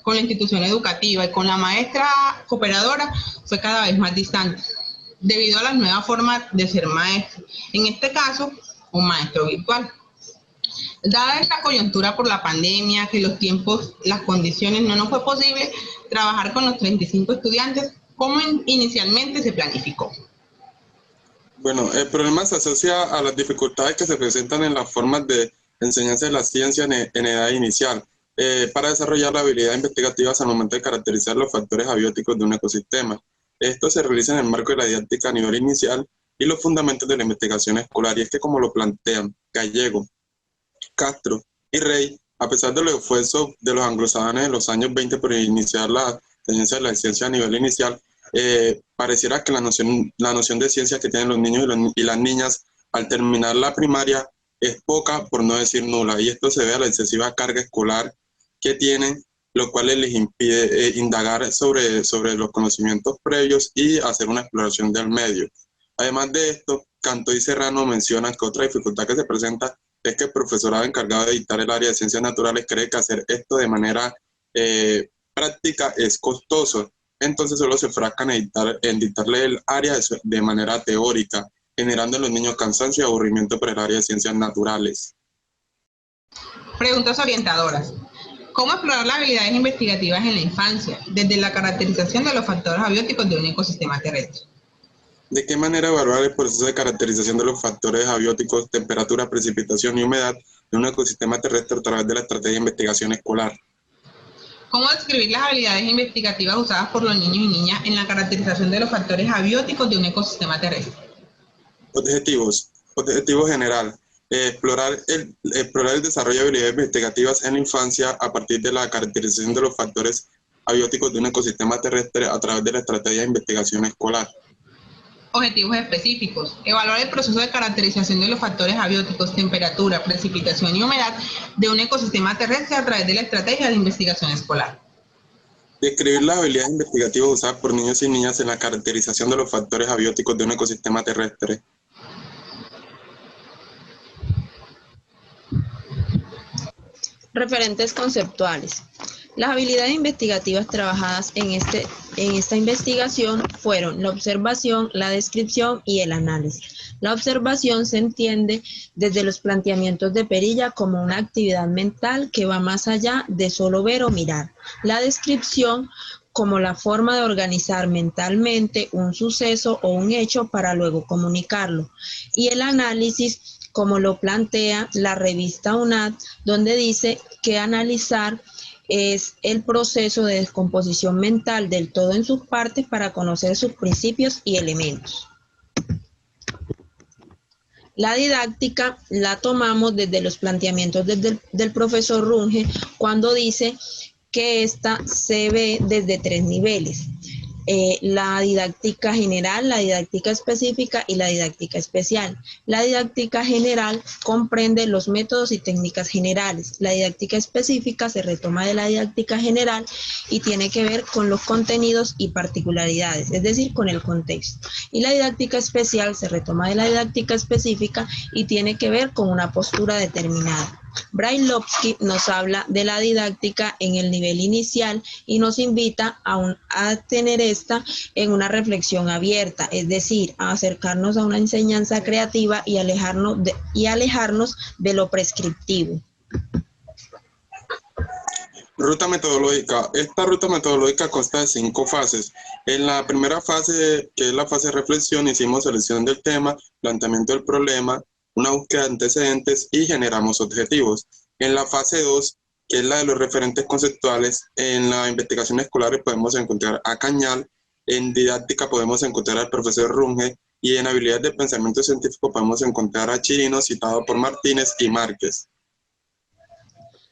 con la institución educativa y con la maestra cooperadora fue cada vez más distante, debido a las nuevas formas de ser maestro, en este caso, un maestro virtual. Dada esta coyuntura por la pandemia, que los tiempos, las condiciones, no nos fue posible trabajar con los 35 estudiantes como inicialmente se planificó. Bueno, el problema se asocia a las dificultades que se presentan en las formas de enseñanza de la ciencia en edad inicial, para desarrollar la habilidad investigativa al momento de caracterizar los factores abióticos de un ecosistema. Esto se realiza en el marco de la didáctica a nivel inicial y los fundamentos de la investigación escolar, y es que como lo plantean Gallego, Castro y Rey, a pesar de los esfuerzos de los anglosajones en los años 20 por iniciar la enseñanza de la ciencia a nivel inicial, pareciera que la noción de ciencia que tienen los niños y las niñas al terminar la primaria es poca, por no decir nula, y esto se debe a la excesiva carga escolar que tienen, lo cual les impide indagar sobre los conocimientos previos y hacer una exploración del medio. Además de esto, Cantó y Serrano mencionan que otra dificultad que se presenta es que el profesorado encargado de dictar el área de ciencias naturales cree que hacer esto de manera práctica es costoso, entonces solo se enfrascan en dictarle el área de manera teórica, generando en los niños cansancio y aburrimiento por el área de ciencias naturales. Preguntas orientadoras. ¿Cómo explorar las habilidades investigativas en la infancia, desde la caracterización de los factores abióticos de un ecosistema terrestre? ¿De qué manera evaluar el proceso de caracterización de los factores abióticos, temperatura, precipitación y humedad de un ecosistema terrestre a través de la estrategia de investigación escolar? ¿Cómo describir las habilidades investigativas usadas por los niños y niñas en la caracterización de los factores abióticos de un ecosistema terrestre? Objetivos. Objetivo general. Explorar el desarrollo de habilidades investigativas en la infancia a partir de la caracterización de los factores abióticos de un ecosistema terrestre a través de la estrategia de investigación escolar. Objetivos específicos. Evaluar el proceso de caracterización de los factores abióticos, temperatura, precipitación y humedad de un ecosistema terrestre a través de la estrategia de investigación escolar. Describir las habilidades investigativas usadas por niños y niñas en la caracterización de los factores abióticos de un ecosistema terrestre. Referentes conceptuales. Las habilidades investigativas trabajadas en esta investigación fueron la observación, la descripción y el análisis. La observación se entiende desde los planteamientos de Perilla como una actividad mental que va más allá de solo ver o mirar. La descripción como la forma de organizar mentalmente un suceso o un hecho para luego comunicarlo. Y el análisis como lo plantea la revista UNAD, donde dice que analizar es el proceso de descomposición mental del todo en sus partes para conocer sus principios y elementos. La didáctica la tomamos desde los planteamientos del profesor Runge, cuando dice que esta se ve desde 3 niveles. La didáctica general, la didáctica específica y la didáctica especial. La didáctica general comprende los métodos y técnicas generales. La didáctica específica se retoma de la didáctica general y tiene que ver con los contenidos y particularidades, es decir, con el contexto. Y la didáctica especial se retoma de la didáctica específica y tiene que ver con una postura determinada. Brailovsky nos habla de la didáctica en el nivel inicial y nos invita a tener esta en una reflexión abierta, es decir, a acercarnos a una enseñanza creativa y alejarnos de lo prescriptivo. Ruta metodológica. Esta ruta metodológica consta de 5 fases. En la primera fase, que es la fase de reflexión, hicimos selección del tema, planteamiento del problema, una búsqueda de antecedentes y generamos objetivos. En la fase 2, que es la de los referentes conceptuales, en la investigación escolar podemos encontrar a Cañal, en didáctica podemos encontrar al profesor Runge y en habilidades de pensamiento científico podemos encontrar a Chirino, citado por Martínez y Márquez.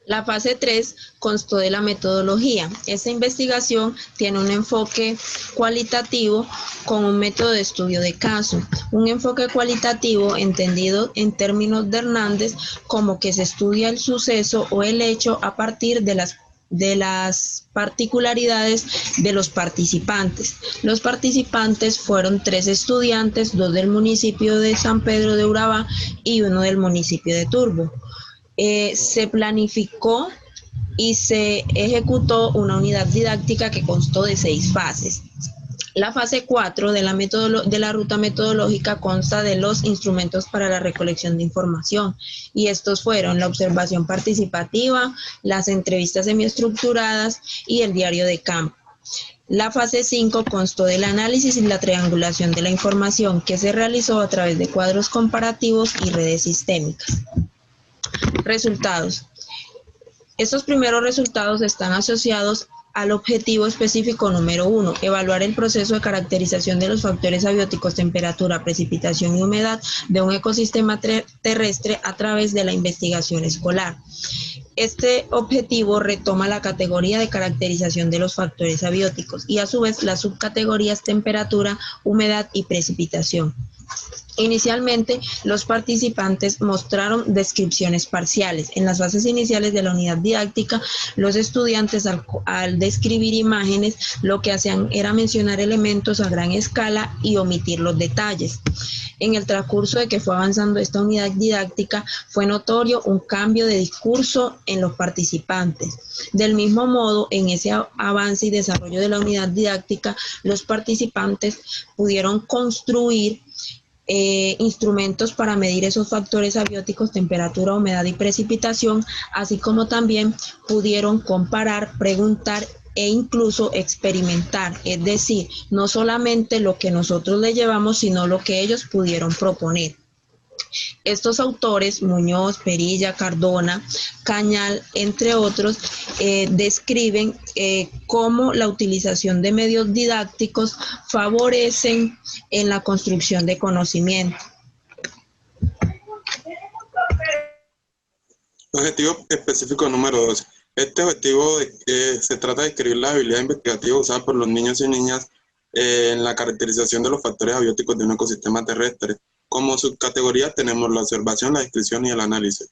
La fase 3 constó de la metodología. Esta investigación tiene un enfoque cualitativo con un método de estudio de caso. Un enfoque cualitativo entendido en términos de Hernández como que se estudia el suceso o el hecho a partir de las las particularidades de los participantes. Los participantes fueron 3 estudiantes, 2 del municipio de San Pedro de Urabá y 1 del municipio de Turbo. Se planificó y se ejecutó una unidad didáctica que constó de 6 fases. La fase 4 de la ruta metodológica consta de los instrumentos para la recolección de información, y estos fueron la observación participativa, las entrevistas semiestructuradas y el diario de campo. La fase 5 constó del análisis y la triangulación de la información, que se realizó a través de cuadros comparativos y redes sistémicas. Resultados. Estos primeros resultados están asociados al objetivo específico número 1, evaluar el proceso de caracterización de los factores abióticos, temperatura, precipitación y humedad de un ecosistema terrestre a través de la investigación escolar. Este objetivo retoma la categoría de caracterización de los factores abióticos y a su vez las subcategorías temperatura, humedad y precipitación. Inicialmente, los participantes mostraron descripciones parciales. En las fases iniciales de la unidad didáctica, los estudiantes al describir imágenes, lo que hacían era mencionar elementos a gran escala y omitir los detalles. En el transcurso de que fue avanzando esta unidad didáctica, fue notorio un cambio de discurso en los participantes. Del mismo modo, en ese avance y desarrollo de la unidad didáctica, los participantes pudieron construir instrumentos para medir esos factores abióticos, temperatura, humedad y precipitación, así como también pudieron comparar, preguntar e incluso experimentar, es decir, no solamente lo que nosotros le llevamos, sino lo que ellos pudieron proponer. Estos autores, Muñoz, Perilla, Cardona, Cañal, entre otros, describen cómo la utilización de medios didácticos favorecen en la construcción de conocimiento. Objetivo específico número 2. Este objetivo se trata de describir la habilidad investigativa usada por los niños y niñas en la caracterización de los factores abióticos de un ecosistema terrestre. Como subcategorías tenemos la observación, la descripción y el análisis.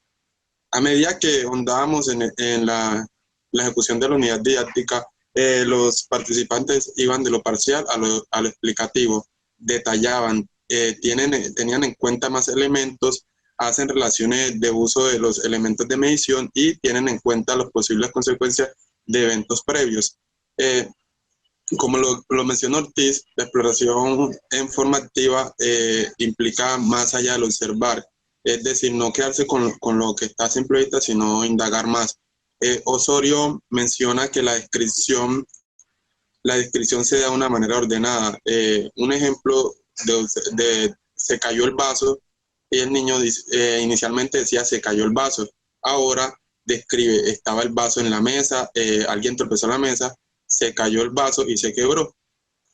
A medida que ahondábamos en la ejecución de la unidad didáctica, los participantes iban de lo parcial a lo explicativo, detallaban, tenían en cuenta más elementos, hacen relaciones de uso de los elementos de medición y tienen en cuenta las posibles consecuencias de eventos previos. Como lo mencionó Ortiz, la exploración informativa implica más allá del observar, es decir, no quedarse con lo que está a simple vista, sino indagar más. Osorio menciona que la descripción se da de una manera ordenada. Un ejemplo de se cayó el vaso, y el niño inicialmente decía se cayó el vaso, ahora describe estaba el vaso en la mesa, alguien tropezó en la mesa, se cayó el vaso y se quebró.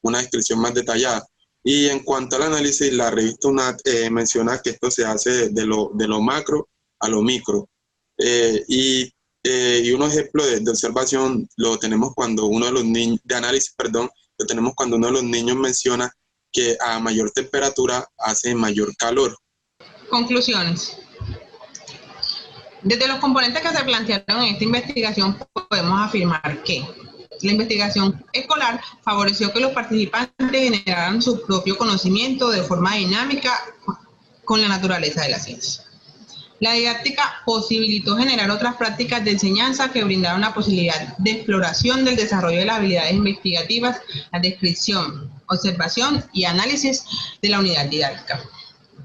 Una descripción más detallada. Y en cuanto al análisis, la revista UNAT menciona que esto se hace de lo macro a lo micro. Y un ejemplo de observación lo tenemos cuando uno de los niños, de análisis, perdón, lo tenemos cuando uno de los niños menciona que a mayor temperatura hace mayor calor. Conclusiones. Desde los componentes que se plantearon en esta investigación podemos afirmar que la investigación escolar favoreció que los participantes generaran su propio conocimiento de forma dinámica con la naturaleza de la ciencia. La didáctica posibilitó generar otras prácticas de enseñanza que brindaron la posibilidad de exploración del desarrollo de las habilidades investigativas, la descripción, observación y análisis de la unidad didáctica.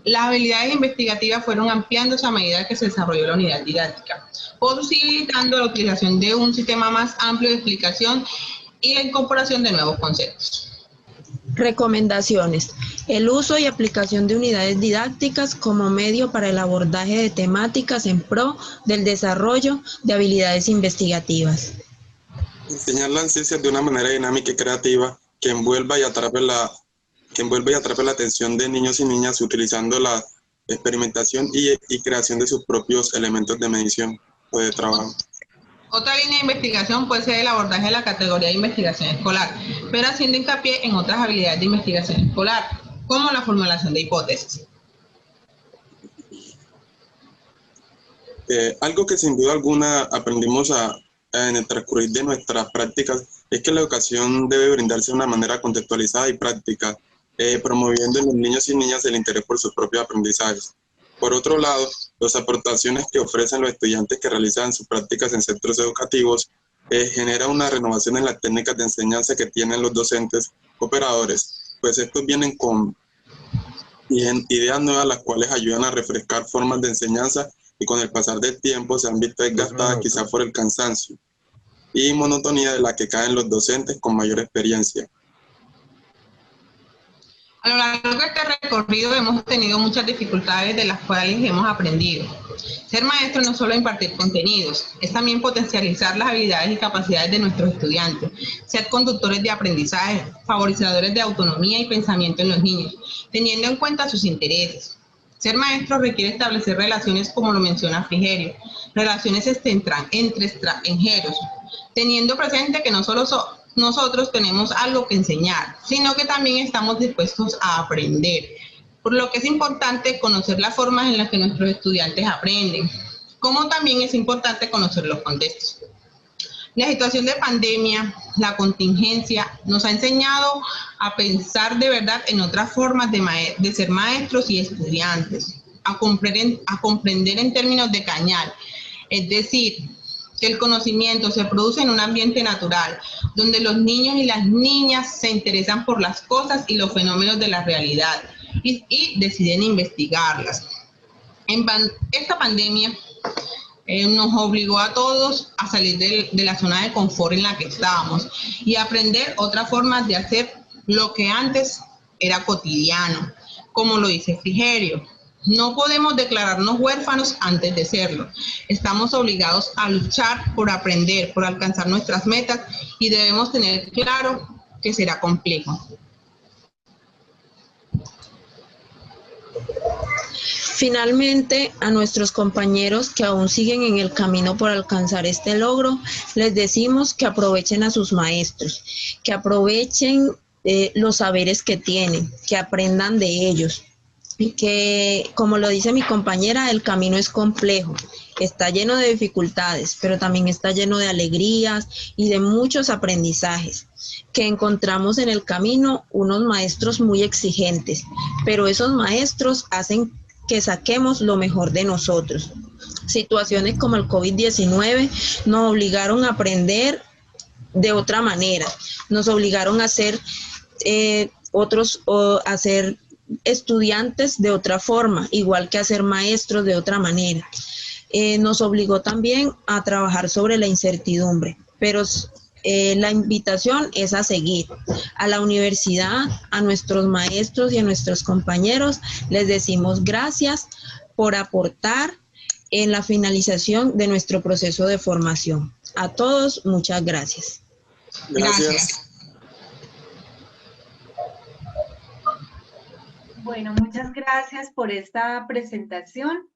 Las habilidades investigativas fueron ampliándose a medida que se desarrolló la unidad didáctica, posibilitando la utilización de un sistema más amplio de explicación y la incorporación de nuevos conceptos. Recomendaciones. El uso y aplicación de unidades didácticas como medio para el abordaje de temáticas en pro del desarrollo de habilidades investigativas. Enseñar las ciencias de una manera dinámica y creativa que envuelva y atrape la atención de niños y niñas utilizando la experimentación y creación de sus propios elementos de medición o de trabajo. Otra línea de investigación puede ser el abordaje de la categoría de investigación escolar, pero haciendo hincapié en otras habilidades de investigación escolar, como la formulación de hipótesis. Algo que sin duda alguna aprendimos en el transcurrir de nuestras prácticas es que la educación debe brindarse de una manera contextualizada y práctica, promoviendo en los niños y niñas el interés por sus propios aprendizajes. Por otro lado, las aportaciones que ofrecen los estudiantes que realizan sus prácticas en centros educativos genera una renovación en las técnicas de enseñanza que tienen los docentes operadores, pues estos vienen con ideas nuevas las cuales ayudan a refrescar formas de enseñanza y con el pasar del tiempo se han visto desgastadas quizá por el cansancio y monotonía de la que caen los docentes con mayor experiencia. A lo largo de este recorrido hemos tenido muchas dificultades de las cuales hemos aprendido. Ser maestro no es solo impartir contenidos, es también potencializar las habilidades y capacidades de nuestros estudiantes, ser conductores de aprendizaje, favorecedores de autonomía y pensamiento en los niños, teniendo en cuenta sus intereses. Ser maestro requiere establecer relaciones, como lo menciona Frigerio, relaciones entre extranjeros, teniendo presente que no solo nosotros tenemos algo que enseñar, sino que también estamos dispuestos a aprender, por lo que es importante conocer las formas en las que nuestros estudiantes aprenden, como también es importante conocer los contextos. La situación de pandemia, la contingencia, nos ha enseñado a pensar de verdad en otras formas de ser maestros y estudiantes, a comprender en términos de cañar, es decir, que el conocimiento se produce en un ambiente natural, donde los niños y las niñas se interesan por las cosas y los fenómenos de la realidad y deciden investigarlas. Esta pandemia nos obligó a todos a salir de la zona de confort en la que estábamos y aprender otras formas de hacer lo que antes era cotidiano, como lo dice Frigerio. No podemos declararnos huérfanos antes de serlo. Estamos obligados a luchar por aprender, por alcanzar nuestras metas y debemos tener claro que será complejo. Finalmente, a nuestros compañeros que aún siguen en el camino por alcanzar este logro, les decimos que aprovechen a sus maestros, que aprovechen los saberes que tienen, que aprendan de ellos. Y que, como lo dice mi compañera, el camino es complejo, está lleno de dificultades, pero también está lleno de alegrías y de muchos aprendizajes, que encontramos en el camino unos maestros muy exigentes, pero esos maestros hacen que saquemos lo mejor de nosotros. Situaciones como el COVID-19 nos obligaron a aprender de otra manera, nos obligaron a ser a ser estudiantes de otra forma, igual que a ser maestros de otra manera. Nos obligó también a trabajar sobre la incertidumbre, pero la invitación es a seguir. A la universidad, a nuestros maestros y a nuestros compañeros, les decimos gracias por aportar en la finalización de nuestro proceso de formación. A todos, muchas gracias. Gracias. Bueno, muchas gracias por esta presentación.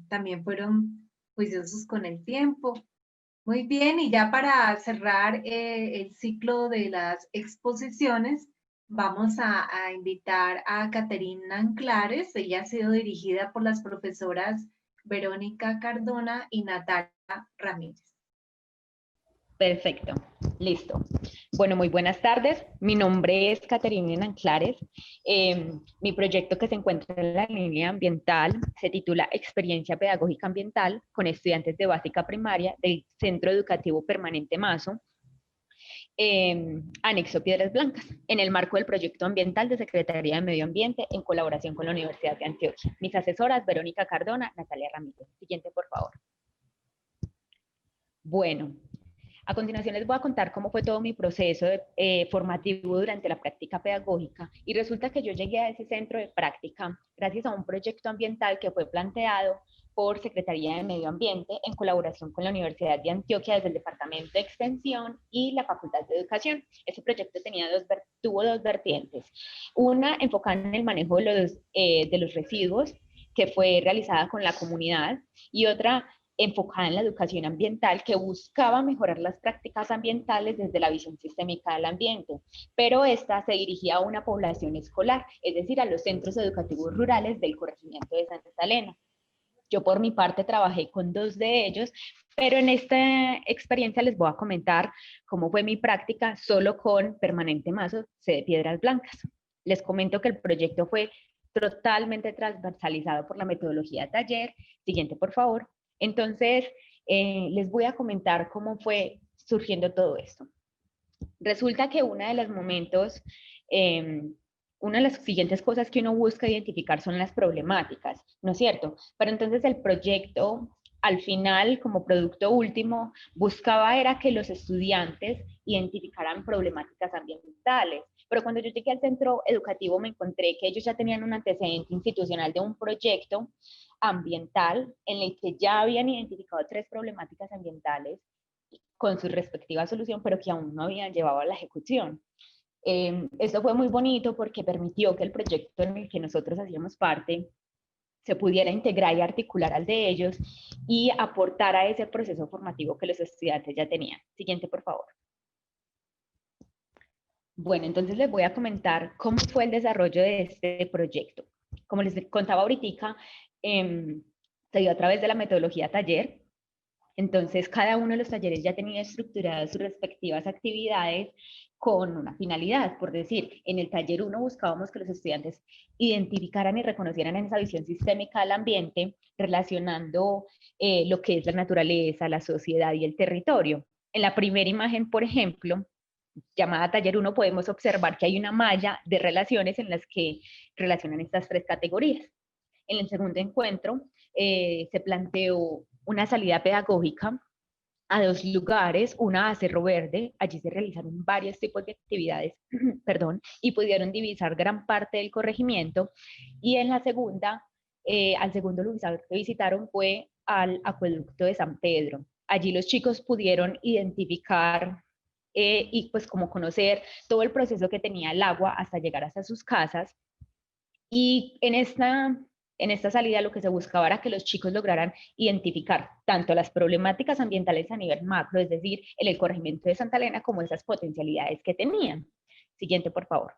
También fueron juiciosos con el tiempo. Muy bien, y ya para cerrar el ciclo de las exposiciones, vamos a invitar a Caterina Anclares. Ella ha sido dirigida por las profesoras Verónica Cardona y Natalia Ramírez. Perfecto, listo. Bueno, muy buenas tardes. Mi nombre es Caterina Anclares. Mi proyecto, que se encuentra en la línea ambiental, se titula Experiencia Pedagógica Ambiental con estudiantes de básica primaria del Centro Educativo Permanente Mazo, anexo Piedras Blancas, en el marco del proyecto ambiental de Secretaría de Medio Ambiente en colaboración con la Universidad de Antioquia. Mis asesoras, Verónica Cardona, Natalia Ramírez. Siguiente, por favor. Bueno, a continuación les voy a contar cómo fue todo mi proceso formativo durante la práctica pedagógica, y resulta que yo llegué a ese centro de práctica gracias a un proyecto ambiental que fue planteado por Secretaría de Medio Ambiente en colaboración con la Universidad de Antioquia desde el Departamento de Extensión y la Facultad de Educación. Ese proyecto tuvo dos vertientes, una enfocada en el manejo de los residuos, que fue realizada con la comunidad, y otra enfocada en la educación ambiental, que buscaba mejorar las prácticas ambientales desde la visión sistémica del ambiente, pero esta se dirigía a una población escolar, es decir, a los centros educativos rurales del corregimiento de Santa Elena. Yo por mi parte trabajé con 2 de ellos, pero en esta experiencia les voy a comentar cómo fue mi práctica solo con permanente mazo C de piedras blancas. Les comento que el proyecto fue totalmente transversalizado por la metodología taller. Siguiente, por favor. Entonces, les voy a comentar cómo fue surgiendo todo esto. Resulta que una de las siguientes cosas que uno busca identificar son las problemáticas, ¿no es cierto? Pero entonces el proyecto, al final, como producto último, buscaba era que los estudiantes identificaran problemáticas ambientales. Pero cuando yo llegué al centro educativo me encontré que ellos ya tenían un antecedente institucional de un proyecto ambiental en el que ya habían identificado 3 problemáticas ambientales con su respectiva solución, pero que aún no habían llevado a la ejecución. Esto fue muy bonito porque permitió que el proyecto en el que nosotros hacíamos parte se pudiera integrar y articular al de ellos y aportar a ese proceso formativo que los estudiantes ya tenían. Siguiente, por favor. Bueno, entonces les voy a comentar cómo fue el desarrollo de este proyecto. Como les contaba ahorita, se dio a través de la metodología taller. Entonces, cada uno de los talleres ya tenía estructuradas sus respectivas actividades con una finalidad. Por decir, en el taller 1 buscábamos que los estudiantes identificaran y reconocieran en esa visión sistémica del ambiente, relacionando lo que es la naturaleza, la sociedad y el territorio. En la primera imagen, por ejemplo, llamada taller 1, podemos observar que hay una malla de relaciones en las que relacionan estas 3 categorías. En el segundo encuentro se planteó una salida pedagógica a 2 lugares, una a Cerro Verde. Allí se realizaron varios tipos de actividades, y pudieron divisar gran parte del corregimiento. Y en la segunda, al segundo lugar que visitaron fue al acueducto de San Pedro. Allí los chicos pudieron identificar y pues como conocer todo el proceso que tenía el agua hasta llegar hasta sus casas. Y en esta salida lo que se buscaba era que los chicos lograran identificar tanto las problemáticas ambientales a nivel macro, es decir, el corregimiento de Santa Elena, como esas potencialidades que tenían. Siguiente, por favor.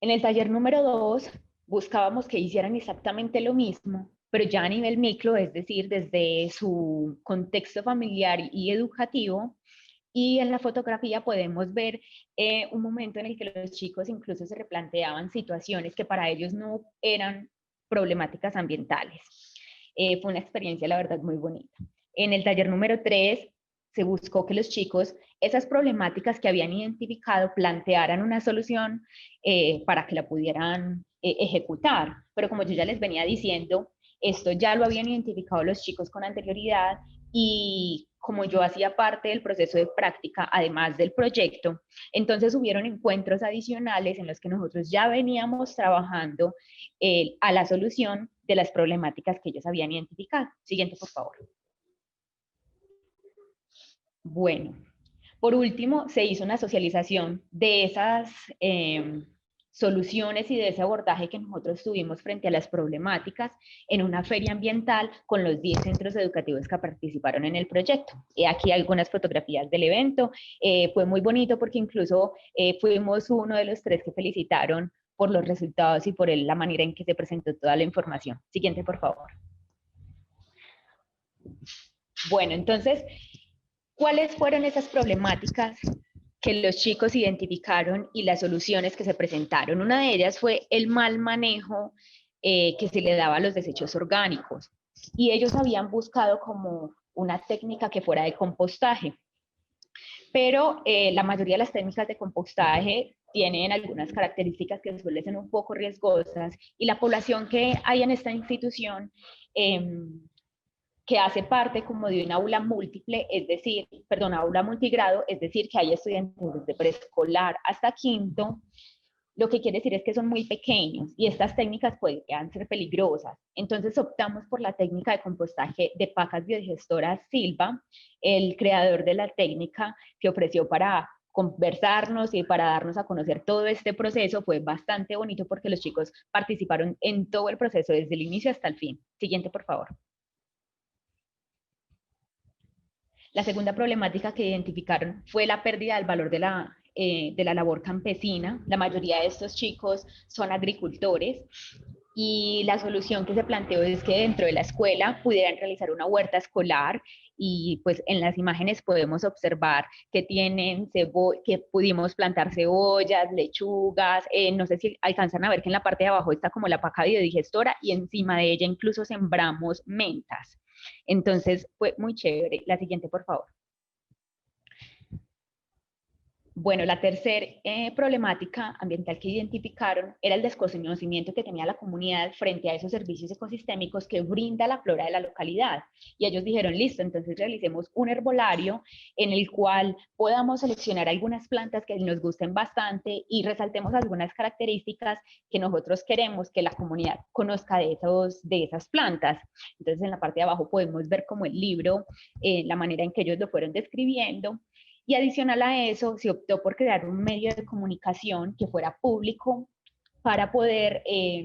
En el taller número 2 buscábamos que hicieran exactamente lo mismo, pero ya a nivel micro, es decir, desde su contexto familiar y educativo. Y en la fotografía podemos ver un momento en el que los chicos incluso se replanteaban situaciones que para ellos no eran problemáticas ambientales. Fue una experiencia, la verdad, muy bonita. En el taller número 3 se buscó que los chicos, esas problemáticas que habían identificado, plantearan una solución para que la pudieran ejecutar. Pero como yo ya les venía diciendo, esto ya lo habían identificado los chicos con anterioridad, y como yo hacía parte del proceso de práctica, además del proyecto, entonces hubieron encuentros adicionales en los que nosotros ya veníamos trabajando a la solución de las problemáticas que ellos habían identificado. Siguiente, por favor. Bueno, por último, se hizo una socialización de esas soluciones y de ese abordaje que nosotros tuvimos frente a las problemáticas en una feria ambiental con los 10 centros educativos que participaron en el proyecto. Aquí algunas fotografías del evento. Fue muy bonito porque incluso fuimos uno de los 3 que felicitaron por los resultados y por la manera en que se presentó toda la información. Siguiente, por favor. Bueno, entonces, ¿cuáles fueron esas problemáticas que los chicos identificaron y las soluciones que se presentaron? Una de ellas fue el mal manejo que se le daba a los desechos orgánicos, y ellos habían buscado como una técnica que fuera de compostaje, pero la mayoría de las técnicas de compostaje tienen algunas características que suelen ser un poco riesgosas, y la población que hay en esta institución que hace parte como de un aula múltiple, es decir, perdón, aula multigrado, es decir, que hay estudiantes desde preescolar hasta quinto, lo que quiere decir es que son muy pequeños y estas técnicas pueden ser peligrosas. Entonces optamos por la técnica de compostaje de pacas biodigestoras Silva. El creador de la técnica que ofreció para conversarnos y para darnos a conocer todo este proceso fue bastante bonito porque los chicos participaron en todo el proceso desde el inicio hasta el fin. Siguiente, por favor. La segunda problemática que identificaron fue la pérdida del valor de la labor campesina. La mayoría de estos chicos son agricultores y la solución que se planteó es que dentro de la escuela pudieran realizar una huerta escolar, y pues en las imágenes podemos observar que que pudimos plantar cebollas, lechugas, no sé si alcanzan a ver que en la parte de abajo está como la paca biodigestora y encima de ella incluso sembramos mentas. Entonces fue muy chévere. La siguiente, por favor. Bueno, la tercera problemática ambiental que identificaron era el desconocimiento que tenía la comunidad frente a esos servicios ecosistémicos que brinda la flora de la localidad. Y ellos dijeron, listo, entonces realicemos un herbolario en el cual podamos seleccionar algunas plantas que nos gusten bastante y resaltemos algunas características que nosotros queremos que la comunidad conozca de esas plantas. Entonces en la parte de abajo podemos ver como el libro, la manera en que ellos lo fueron describiendo. Y adicional a eso, se optó por crear un medio de comunicación que fuera público para poder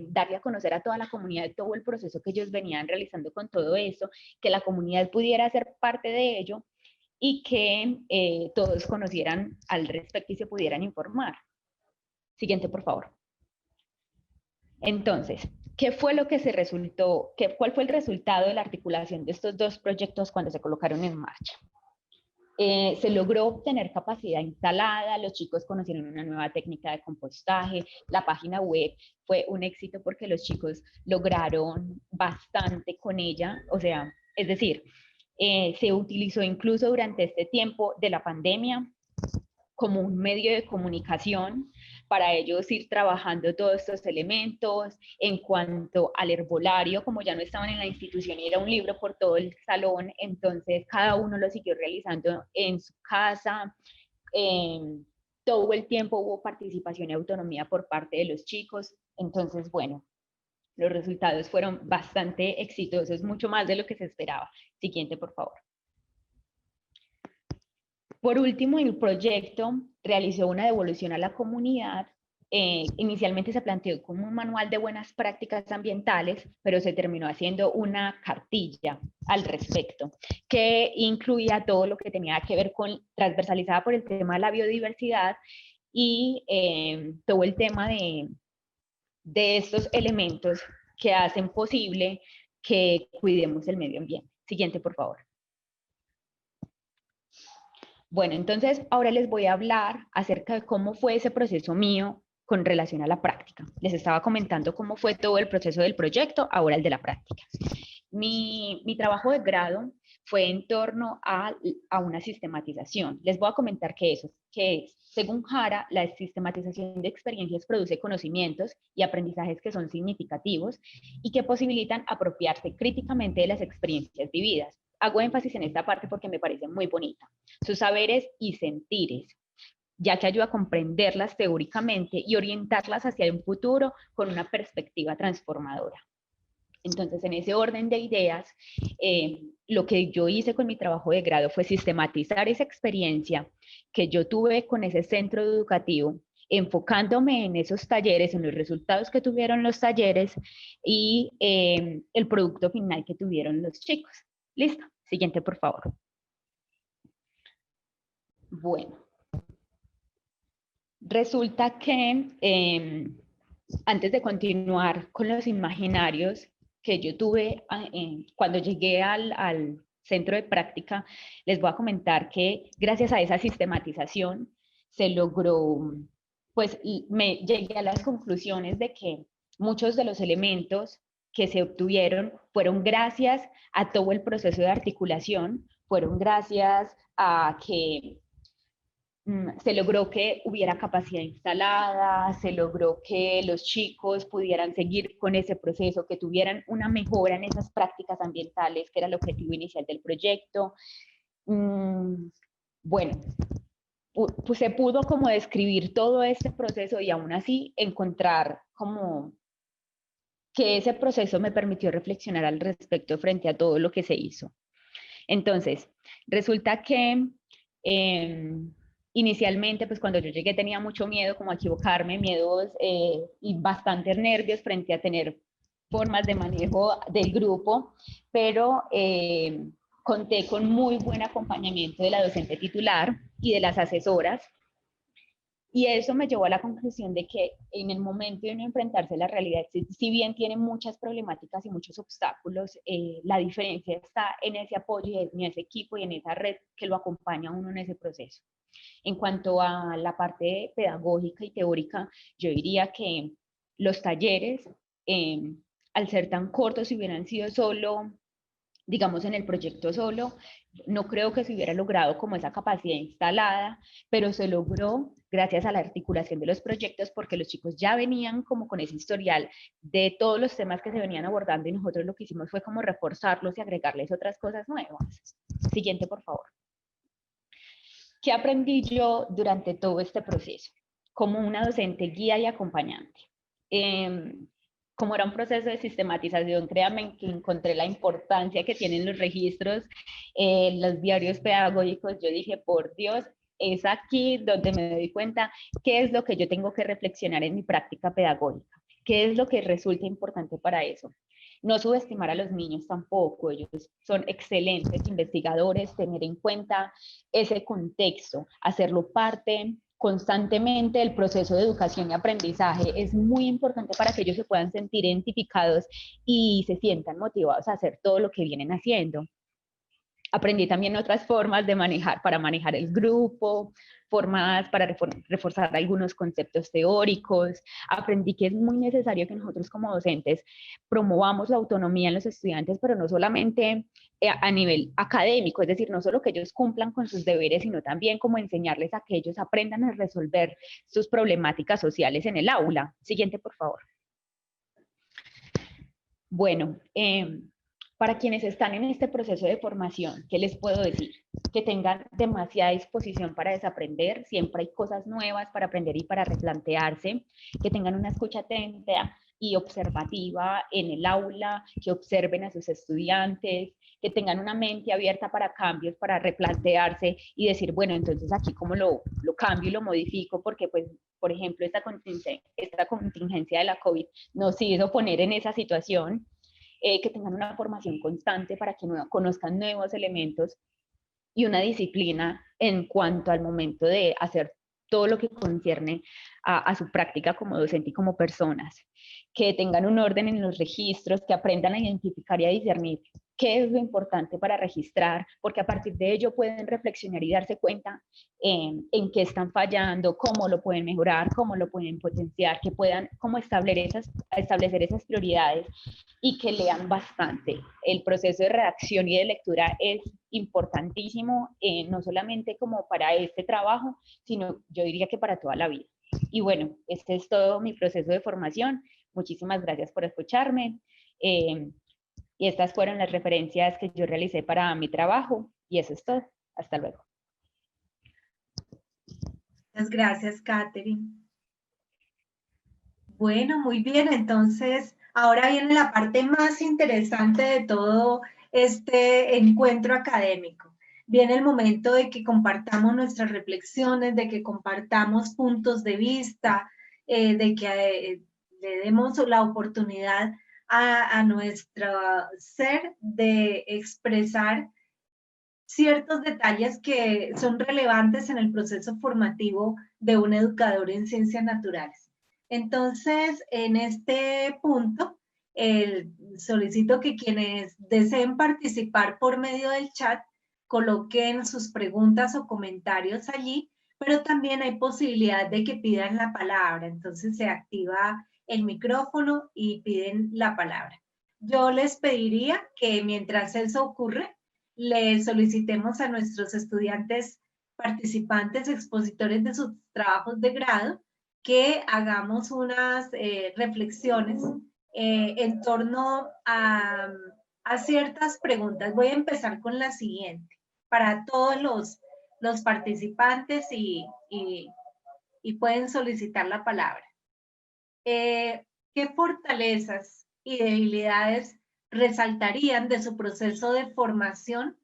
darle a conocer a toda la comunidad todo el proceso que ellos venían realizando con todo eso, que la comunidad pudiera ser parte de ello y que todos conocieran al respecto y se pudieran informar. Siguiente, por favor. Entonces, ¿qué fue lo que cuál fue el resultado de la articulación de estos dos proyectos cuando se colocaron en marcha? Se logró obtener capacidad instalada, los chicos conocieron una nueva técnica de compostaje, la página web fue un éxito porque los chicos lograron bastante con ella, o sea, es decir, se utilizó incluso durante este tiempo de la pandemia como un medio de comunicación para ellos ir trabajando todos estos elementos. En cuanto al herbolario, como ya no estaban en la institución y era un libro por todo el salón, entonces cada uno lo siguió realizando en su casa. Todo el tiempo hubo participación y autonomía por parte de los chicos. Entonces, bueno, los resultados fueron bastante exitosos, mucho más de lo que se esperaba. Siguiente, por favor. Por último, el proyecto realizó una devolución a la comunidad. Inicialmente se planteó como un manual de buenas prácticas ambientales, pero se terminó haciendo una cartilla al respecto, que incluía todo lo que tenía que ver transversalizada por el tema de la biodiversidad y todo el tema de estos elementos que hacen posible que cuidemos el medio ambiente. Siguiente, por favor. Bueno, entonces ahora les voy a hablar acerca de cómo fue ese proceso mío con relación a la práctica. Les estaba comentando cómo fue todo el proceso del proyecto, ahora el de la práctica. Mi trabajo de grado fue en torno a una sistematización. Les voy a comentar qué es. Según Jara, la sistematización de experiencias produce conocimientos y aprendizajes que son significativos y que posibilitan apropiarse críticamente de las experiencias vividas. Hago énfasis en esta parte porque me parece muy bonita. Sus saberes y sentires, ya que ayuda a comprenderlas teóricamente y orientarlas hacia un futuro con una perspectiva transformadora. Entonces, en ese orden de ideas, lo que yo hice con mi trabajo de grado fue sistematizar esa experiencia que yo tuve con ese centro educativo, enfocándome en esos talleres, en los resultados que tuvieron los talleres y el producto final que tuvieron los chicos. Listo, siguiente, por favor. Bueno, resulta que antes de continuar con los imaginarios que yo tuve cuando llegué al centro de práctica, les voy a comentar que gracias a esa sistematización se logró, pues me llegué a las conclusiones de que muchos de los elementos que se obtuvieron fueron gracias a todo el proceso de articulación, fueron gracias a que se logró que hubiera capacidad instalada, se logró que los chicos pudieran seguir con ese proceso, que tuvieran una mejora en esas prácticas ambientales, que era el objetivo inicial del proyecto. Bueno, pues se pudo como describir todo este proceso y aún así encontrar como que ese proceso me permitió reflexionar al respecto frente a todo lo que se hizo. Entonces, resulta que inicialmente, pues cuando yo llegué tenía mucho miedo como a equivocarme, miedos y bastantes nervios frente a tener formas de manejo del grupo, pero conté con muy buen acompañamiento de la docente titular y de las asesoras, Y eso me llevó a la conclusión de que en el momento de uno enfrentarse a la realidad, si bien tiene muchas problemáticas y muchos obstáculos, la diferencia está en ese apoyo, en ese equipo y en esa red que lo acompaña a uno en ese proceso. En cuanto a la parte pedagógica y teórica, yo diría que los talleres, al ser tan cortos, si hubieran sido solo, digamos, en el proyecto solo, no creo que se hubiera logrado como esa capacidad instalada, pero se logró gracias a la articulación de los proyectos, porque los chicos ya venían como con ese historial de todos los temas que se venían abordando, y nosotros lo que hicimos fue como reforzarlos y agregarles otras cosas nuevas. Siguiente, por favor. ¿Qué aprendí yo durante todo este proceso? Como una docente guía y acompañante. Como era un proceso de sistematización, créanme que encontré la importancia que tienen los registros, los diarios pedagógicos. Yo dije, por Dios, es aquí donde me doy cuenta qué es lo que yo tengo que reflexionar en mi práctica pedagógica, qué es lo que resulta importante para eso. No subestimar a los niños tampoco, ellos son excelentes investigadores, tener en cuenta ese contexto, hacerlo parte constantemente del proceso de educación y aprendizaje es muy importante para que ellos se puedan sentir identificados y se sientan motivados a hacer todo lo que vienen haciendo. Aprendí también otras formas de para manejar el grupo, formas para reforzar algunos conceptos teóricos. Aprendí que es muy necesario que nosotros como docentes promovamos la autonomía en los estudiantes, pero no solamente a nivel académico, es decir, no solo que ellos cumplan con sus deberes, sino también como enseñarles a que ellos aprendan a resolver sus problemáticas sociales en el aula. Siguiente, por favor. Bueno, para quienes están en este proceso de formación, ¿qué les puedo decir? Que tengan demasiada disposición para desaprender, siempre hay cosas nuevas para aprender y para replantearse, que tengan una escucha atenta y observativa en el aula, que observen a sus estudiantes, que tengan una mente abierta para cambios, para replantearse y decir, bueno, entonces aquí cómo lo cambio y lo modifico, porque pues, por ejemplo, esta contingencia de la COVID nos hizo poner en esa situación. Que tengan una formación constante para que conozcan nuevos elementos y una disciplina en cuanto al momento de hacer todo lo que concierne a su práctica como docente y como personas, que tengan un orden en los registros, que aprendan a identificar y a discernir qué es lo importante para registrar, porque a partir de ello pueden reflexionar y darse cuenta en qué están fallando, cómo lo pueden mejorar, cómo lo pueden potenciar, que puedan como establecer esas prioridades y que lean bastante. El proceso de redacción y de lectura es importantísimo, no solamente como para este trabajo, sino yo diría que para toda la vida. Y bueno, este es todo mi proceso de formación. Muchísimas gracias por escucharme. Y estas fueron las referencias que yo realicé para mi trabajo. Y eso es todo. Hasta luego. Muchas gracias, Catherine. Bueno, muy bien. Entonces, ahora viene la parte más interesante de todo este encuentro académico. Viene el momento de que compartamos nuestras reflexiones, de que compartamos puntos de vista, de que le demos la oportunidad a nuestro ser de expresar ciertos detalles que son relevantes en el proceso formativo de un educador en ciencias naturales. Entonces, en este punto, solicito que quienes deseen participar por medio del chat coloquen sus preguntas o comentarios allí, pero también hay posibilidad de que pidan la palabra. Entonces se activa el micrófono y piden la palabra. Yo les pediría que mientras eso ocurre, le solicitemos a nuestros estudiantes participantes, expositores de sus trabajos de grado, que hagamos unas reflexiones en torno a ciertas preguntas. Voy a empezar con la siguiente, para todos los participantes y pueden solicitar la palabra. ¿Qué fortalezas y debilidades resaltarían de su proceso de formación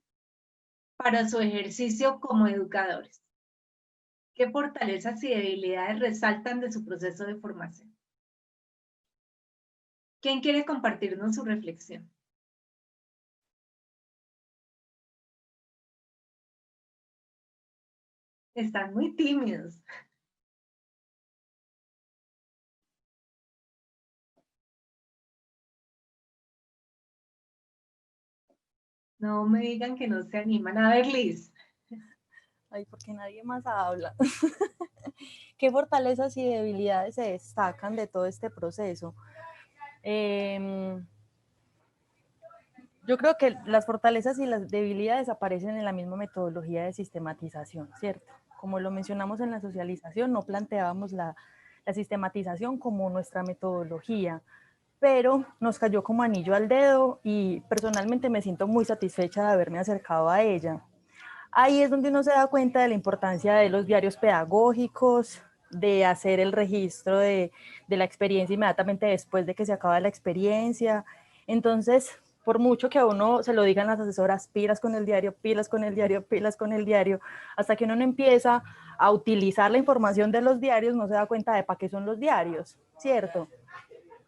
para su ejercicio como educadores? ¿Qué fortalezas y debilidades resaltan de su proceso de formación? ¿Quién quiere compartirnos su reflexión? Están muy tímidos. No me digan que no se animan. A ver, Liz. Ay, porque nadie más habla. ¿Qué fortalezas y debilidades se destacan de todo este proceso? Yo creo que las fortalezas y las debilidades aparecen en la misma metodología de sistematización, ¿cierto? Como lo mencionamos en la socialización, no planteábamos la sistematización como nuestra metodología, pero nos cayó como anillo al dedo y personalmente me siento muy satisfecha de haberme acercado a ella. Ahí es donde uno se da cuenta de la importancia de los diarios pedagógicos, de hacer el registro de la experiencia inmediatamente después de que se acaba la experiencia. Entonces, por mucho que a uno se lo digan las asesoras, pilas con el diario, pilas con el diario, pilas con el diario, hasta que uno no empieza a utilizar la información de los diarios, no se da cuenta de para qué son los diarios, ¿cierto?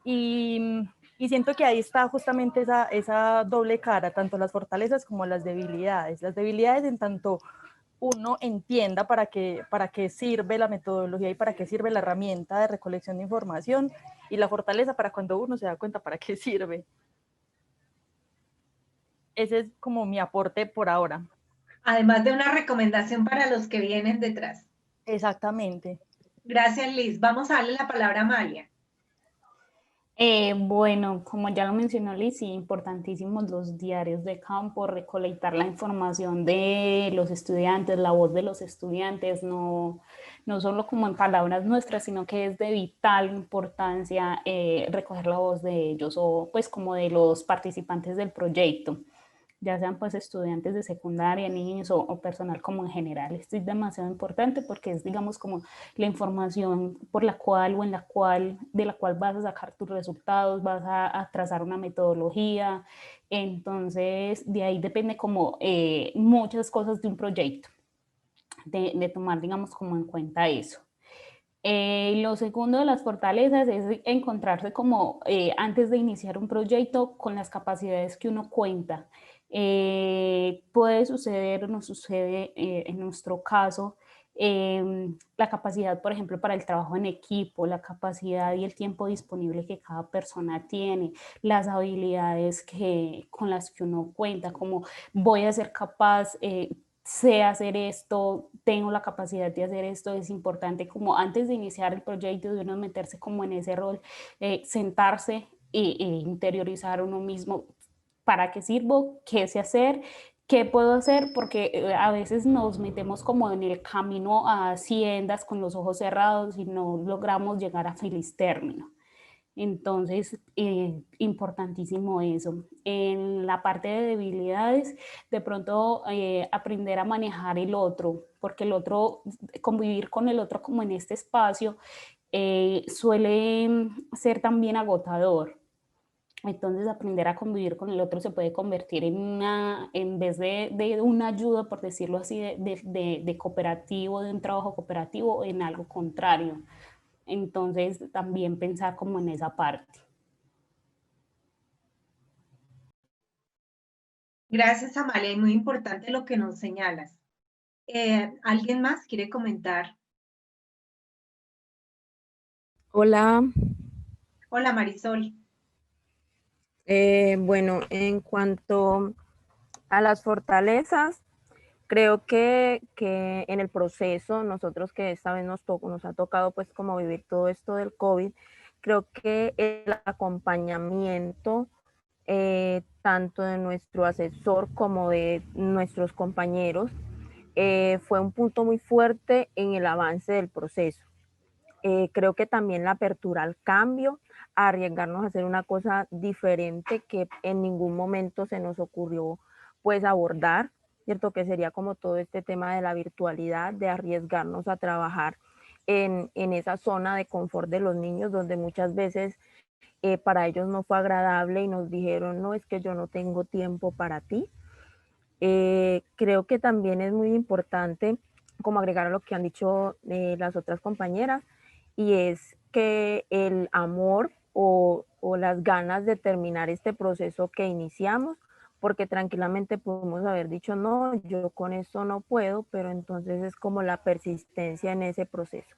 Y siento que ahí está justamente esa doble cara, tanto las fortalezas como las debilidades. Las debilidades en tanto uno entienda para qué sirve la metodología y para qué sirve la herramienta de recolección de información, y la fortaleza para cuando uno se da cuenta para qué sirve. Ese es como mi aporte por ahora. Además de una recomendación para los que vienen detrás. Exactamente. Gracias, Liz. Vamos a darle la palabra a Amalia. Bueno, como ya lo mencionó Liz, sí, importantísimos los diarios de campo, recolectar la información de los estudiantes, la voz de los estudiantes, no solo como en palabras nuestras, sino que es de vital importancia recoger la voz de ellos o pues como de los participantes del proyecto, ya sean pues estudiantes de secundaria, niños o personal como en general. Esto es demasiado importante porque es, digamos, como la información por la cual o de la cual vas a sacar tus resultados, vas a trazar una metodología. Entonces, de ahí depende como muchas cosas de un proyecto, de tomar, digamos, como en cuenta eso. Lo segundo de las fortalezas es encontrarse como antes de iniciar un proyecto con las capacidades que uno cuenta. Puede suceder o no sucede en nuestro caso la capacidad, por ejemplo, para el trabajo en equipo, la capacidad y el tiempo disponible que cada persona tiene, las habilidades con las que uno cuenta, como voy a ser capaz, sé hacer esto, tengo la capacidad de hacer esto. Es importante como antes de iniciar el proyecto de uno meterse como en ese rol, sentarse e interiorizar uno mismo, ¿para qué sirvo? ¿Qué sé hacer? ¿Qué puedo hacer? Porque a veces nos metemos como en el camino a haciendas con los ojos cerrados y no logramos llegar a feliz término. Entonces, importantísimo eso. En la parte de debilidades, de pronto aprender a manejar el otro, porque el otro, convivir con el otro como en este espacio, suele ser también agotador. Entonces, aprender a convivir con el otro se puede convertir en vez de una ayuda, por decirlo así, de cooperativo, de un trabajo cooperativo, en algo contrario. Entonces, también pensar como en esa parte. Gracias, Amalia. Muy importante lo que nos señalas. ¿Alguien más quiere comentar? Hola. Hola, Marisol. Bueno, en cuanto a las fortalezas, creo que en el proceso, nosotros que esta vez nos ha tocado pues como vivir todo esto del COVID, creo que el acompañamiento tanto de nuestro asesor como de nuestros compañeros fue un punto muy fuerte en el avance del proceso. Creo que también la apertura al cambio, a arriesgarnos a hacer una cosa diferente que en ningún momento se nos ocurrió pues abordar, ¿cierto? Que sería como todo este tema de la virtualidad, de arriesgarnos a trabajar en esa zona de confort de los niños, donde muchas veces para ellos no fue agradable y nos dijeron, no, es que yo no tengo tiempo para ti. Creo que también es muy importante, como agregar a lo que han dicho las otras compañeras, y es que el amor o las ganas de terminar este proceso que iniciamos, porque tranquilamente podemos haber dicho, no, yo con esto no puedo, pero entonces es como la persistencia en ese proceso.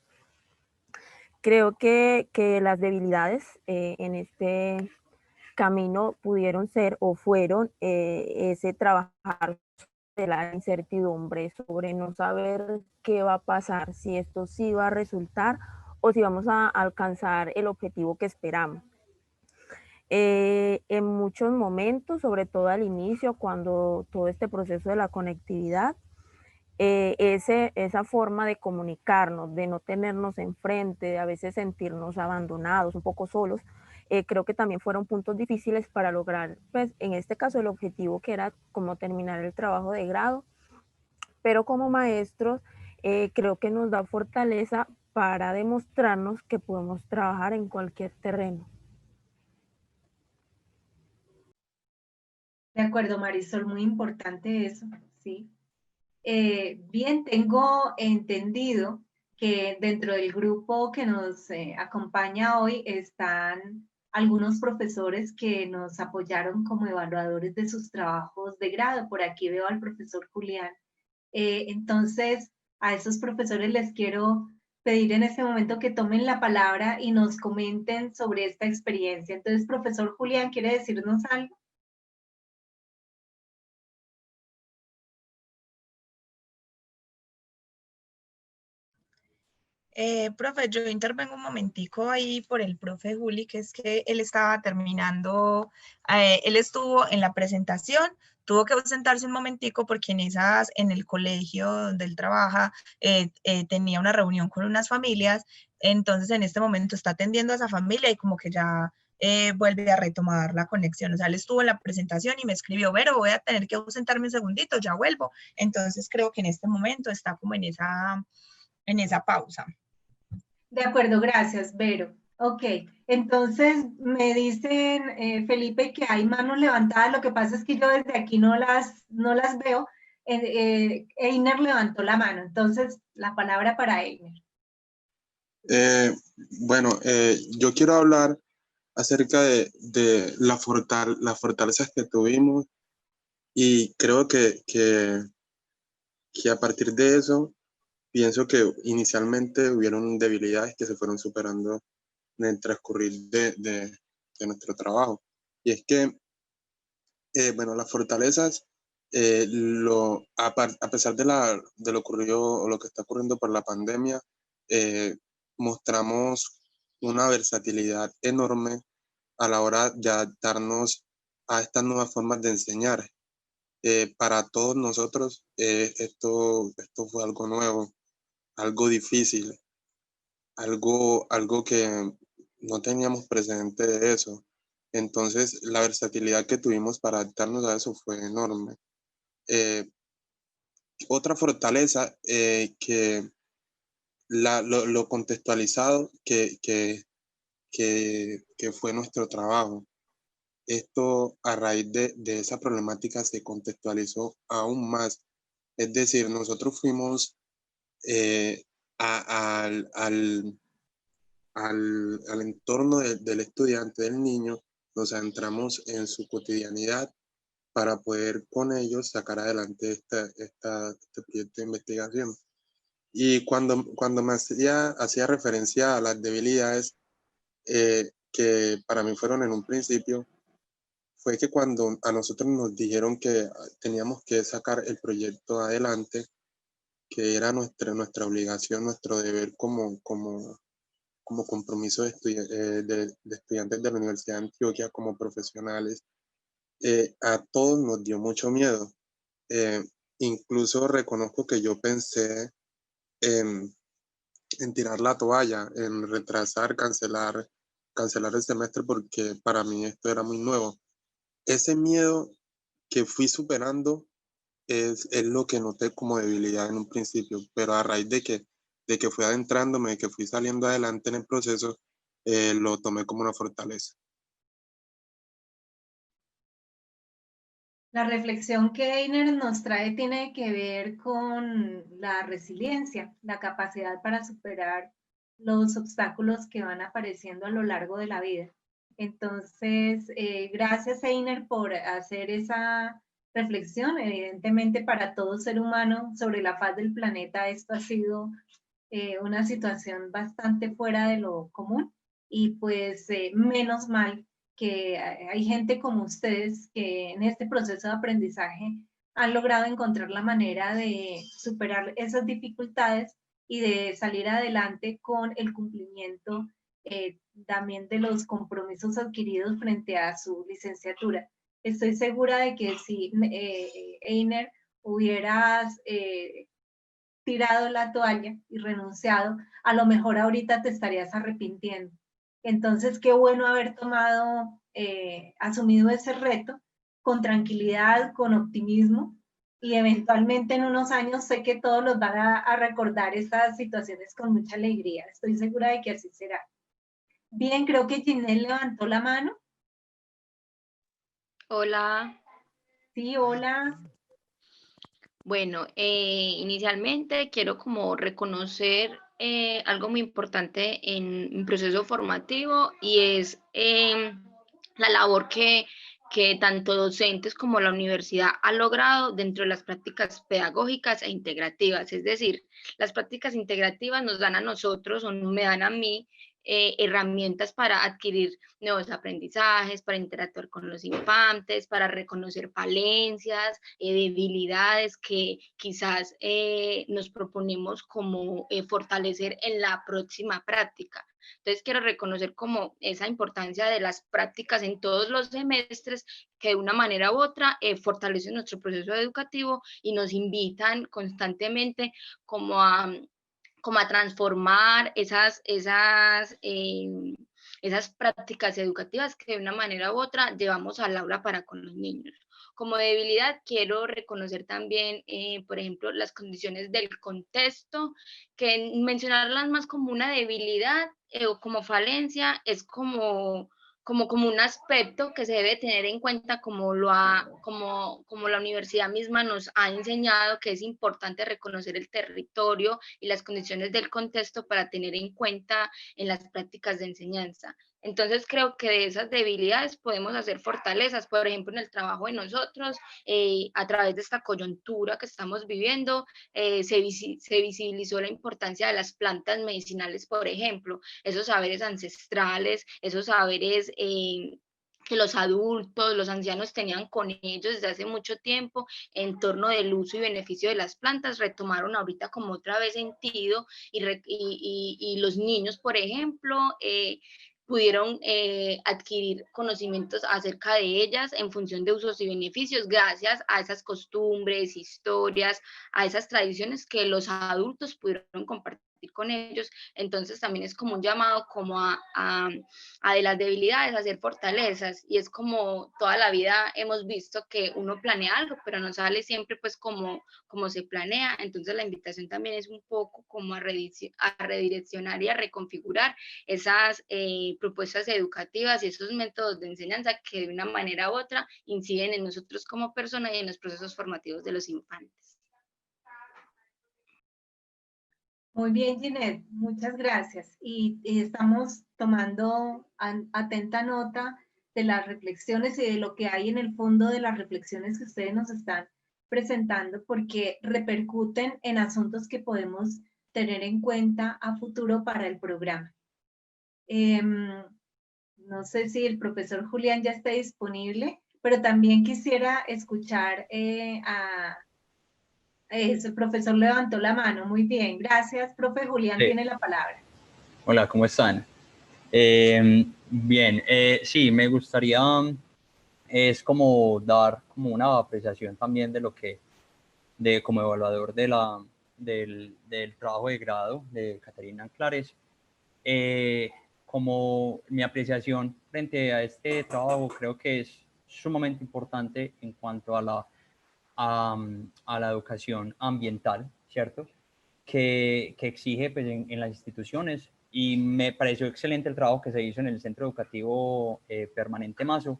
Creo que las debilidades en este camino pudieron ser o fueron ese trabajar de la incertidumbre, sobre no saber qué va a pasar, si esto sí va a resultar o si vamos a alcanzar el objetivo que esperamos. En muchos momentos, sobre todo al inicio, cuando todo este proceso de la conectividad, esa forma de comunicarnos, de no tenernos enfrente, de a veces sentirnos abandonados, un poco solos, creo que también fueron puntos difíciles para lograr, pues en este caso el objetivo que era como terminar el trabajo de grado, pero como maestros creo que nos da fortaleza para demostrarnos que podemos trabajar en cualquier terreno. De acuerdo, Marisol, muy importante eso, ¿sí? Bien, tengo entendido que dentro del grupo que nos acompaña hoy están algunos profesores que nos apoyaron como evaluadores de sus trabajos de grado. Por aquí veo al profesor Julián. Entonces, a esos profesores les quiero pedir en este momento que tomen la palabra y nos comenten sobre esta experiencia. Entonces, profesor Julián, ¿quiere decirnos algo? Profe, yo intervengo un momentico ahí por el profe Juli, que es que él estaba terminando, él estuvo en la presentación, tuvo que ausentarse un momentico porque en el colegio donde él trabaja tenía una reunión con unas familias, entonces en este momento está atendiendo a esa familia y como que ya vuelve a retomar la conexión. O sea, él estuvo en la presentación y me escribió, Vero, voy a tener que ausentarme un segundito, ya vuelvo. Entonces creo que en este momento está como en esa pausa. De acuerdo, gracias, Vero. Ok, entonces me dicen, Felipe, que hay manos levantadas. Lo que pasa es que yo desde aquí no las veo. Einer levantó la mano, entonces la palabra para Einer. Bueno, yo quiero hablar acerca de las fortalezas que tuvimos y creo que a partir de eso pienso que inicialmente hubieron debilidades que se fueron superando en el transcurrir de nuestro trabajo. Y es que, bueno, las fortalezas, a pesar de lo ocurrido o lo que está ocurriendo por la pandemia, mostramos una versatilidad enorme a la hora de adaptarnos a estas nuevas formas de enseñar. Para todos nosotros esto fue algo nuevo, algo difícil, algo que no teníamos presente de eso. Entonces, la versatilidad que tuvimos para adaptarnos a eso fue enorme. Otra fortaleza que lo contextualizado que fue nuestro trabajo. Esto a raíz de esa problemática se contextualizó aún más. Es decir, nosotros fuimos al entorno del estudiante, del niño, nos adentramos en su cotidianidad para poder con ellos sacar adelante este proyecto de investigación. Y cuando me hacía referencia a las debilidades que para mí fueron en un principio, fue que cuando a nosotros nos dijeron que teníamos que sacar el proyecto adelante, que era nuestra obligación, nuestro deber como compromiso de estudiantes de la Universidad de Antioquia, como profesionales, a todos nos dio mucho miedo. Incluso reconozco que yo pensé en tirar la toalla, en retrasar, cancelar el semestre, porque para mí esto era muy nuevo. Ese miedo que fui superando es lo que noté como debilidad en un principio, pero a raíz de que fui adentrándome, de que fui saliendo adelante en el proceso, lo tomé como una fortaleza. La reflexión que Einer nos trae tiene que ver con la resiliencia, la capacidad para superar los obstáculos que van apareciendo a lo largo de la vida. Entonces, gracias Einer por hacer esa reflexión. Evidentemente para todo ser humano sobre la faz del planeta esto ha sido una situación bastante fuera de lo común y pues menos mal que hay gente como ustedes que en este proceso de aprendizaje han logrado encontrar la manera de superar esas dificultades y de salir adelante con el cumplimiento también de los compromisos adquiridos frente a su licenciatura. Estoy segura de que si, Einer, hubieras tirado la toalla y renunciado, a lo mejor ahorita te estarías arrepintiendo. Entonces, qué bueno haber tomado, asumido ese reto con tranquilidad, con optimismo, y eventualmente en unos años sé que todos los van a recordar estas situaciones con mucha alegría. Estoy segura de que así será. Bien, creo que Ginelle levantó la mano. Hola. Sí, hola. Bueno, inicialmente quiero como reconocer algo muy importante en mi proceso formativo, y es la labor que tanto docentes como la universidad ha logrado dentro de las prácticas pedagógicas e integrativas. Es decir, las prácticas integrativas nos dan a nosotros, o me dan a mí, herramientas para adquirir nuevos aprendizajes, para interactuar con los infantes, para reconocer falencias, debilidades que quizás nos proponemos como fortalecer en la próxima práctica. Entonces quiero reconocer como esa importancia de las prácticas en todos los semestres, que de una manera u otra fortalecen nuestro proceso educativo y nos invitan constantemente como a transformar esas prácticas educativas que de una manera u otra llevamos al aula para con los niños. Como debilidad quiero reconocer también, por ejemplo, las condiciones del contexto, que mencionarlas más como una debilidad o como falencia es como un aspecto que se debe tener en cuenta, como la universidad misma nos ha enseñado, que es importante reconocer el territorio y las condiciones del contexto para tener en cuenta en las prácticas de enseñanza. Entonces creo que de esas debilidades podemos hacer fortalezas, por ejemplo, en el trabajo de nosotros, a través de esta coyuntura que estamos viviendo, se visibilizó la importancia de las plantas medicinales, por ejemplo, esos saberes ancestrales, esos saberes que los adultos, los ancianos tenían con ellos desde hace mucho tiempo en torno del uso y beneficio de las plantas, retomaron ahorita como otra vez sentido, y los niños, por ejemplo, pudieron adquirir conocimientos acerca de ellas en función de usos y beneficios, gracias a esas costumbres, historias, a esas tradiciones que los adultos pudieron compartir con ellos. Entonces también es como un llamado como a de las debilidades hacer fortalezas, y es como toda la vida hemos visto que uno planea algo, pero no sale siempre pues como se planea. Entonces la invitación también es un poco como a redireccionar y a reconfigurar esas propuestas educativas y esos métodos de enseñanza que de una manera u otra inciden en nosotros como personas y en los procesos formativos de los infantes. Muy bien, Ginette, muchas gracias. Y estamos tomando atenta nota de las reflexiones y de lo que hay en el fondo de las reflexiones que ustedes nos están presentando, porque repercuten en asuntos que podemos tener en cuenta a futuro para el programa. No sé si el profesor Julián ya está disponible, pero también quisiera escuchar el profesor levantó la mano. Muy bien, gracias. Profe Julián, sí, tiene la palabra. Hola, ¿cómo están? Bien, sí, me gustaría es como dar como una apreciación también de lo que, como evaluador del trabajo de grado de Caterina Anclares, como mi apreciación frente a este trabajo creo que es sumamente importante en cuanto a la educación ambiental, ¿cierto? Que exige pues, en las instituciones, y me pareció excelente el trabajo que se hizo en el Centro Educativo Permanente Mazo,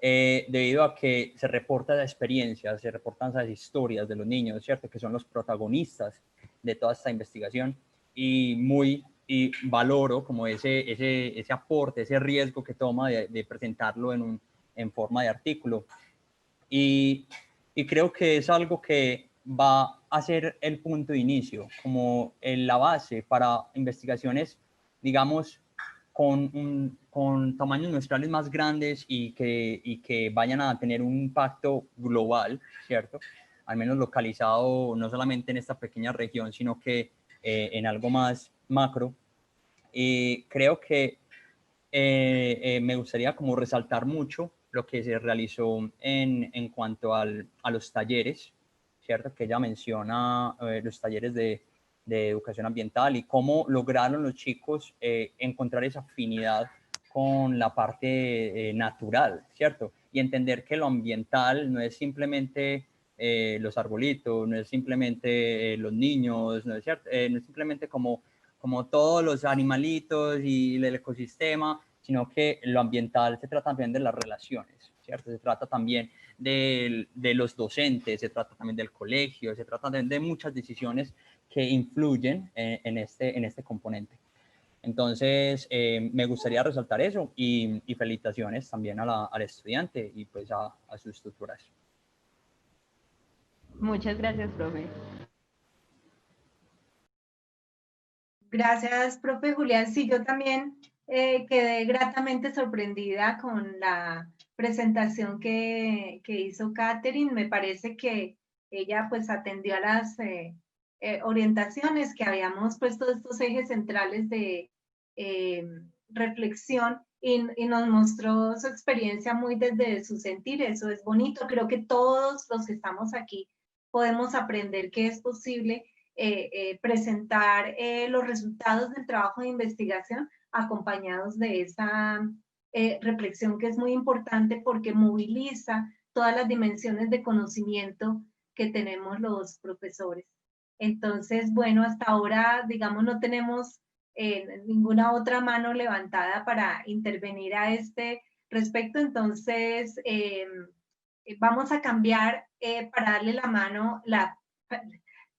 debido a que se reporta la experiencia, se reportan esas historias de los niños, ¿cierto? Que son los protagonistas de toda esta investigación, y valoro como ese aporte, ese riesgo que toma de presentarlo en forma de artículo. Y creo que es algo que va a ser el punto de inicio, como la base para investigaciones, digamos, con tamaños muestrales más grandes y que vayan a tener un impacto global, ¿cierto? Al menos localizado no solamente en esta pequeña región, sino que en algo más macro. Creo que me gustaría como resaltar mucho lo que se realizó en cuanto a los talleres, ¿cierto? Que ella menciona los talleres de educación ambiental y cómo lograron los chicos encontrar esa afinidad con la parte natural, ¿cierto? Y entender que lo ambiental no es simplemente los arbolitos, no es simplemente los niños, no es, ¿cierto? No es simplemente como todos los animalitos y el ecosistema, sino que lo ambiental se trata también de las relaciones, ¿cierto? Se trata también de los docentes, se trata también del colegio, se trata también de muchas decisiones que influyen en este componente. Entonces, me gustaría resaltar eso y felicitaciones también al estudiante y pues a sus tutoras. Muchas gracias, profe. Gracias, profe Julián. Sí, yo también quedé gratamente sorprendida con la presentación que hizo Catherine. Me parece que ella pues atendió a las orientaciones que habíamos puesto, estos ejes centrales de reflexión y nos mostró su experiencia muy desde su sentir. Eso es bonito. Creo que todos los que estamos aquí podemos aprender que es posible presentar los resultados del trabajo de investigación acompañados de esa reflexión que es muy importante porque moviliza todas las dimensiones de conocimiento que tenemos los profesores. Entonces, bueno, hasta ahora, digamos, no tenemos ninguna otra mano levantada para intervenir a este respecto. Entonces, vamos a cambiar para darle la mano,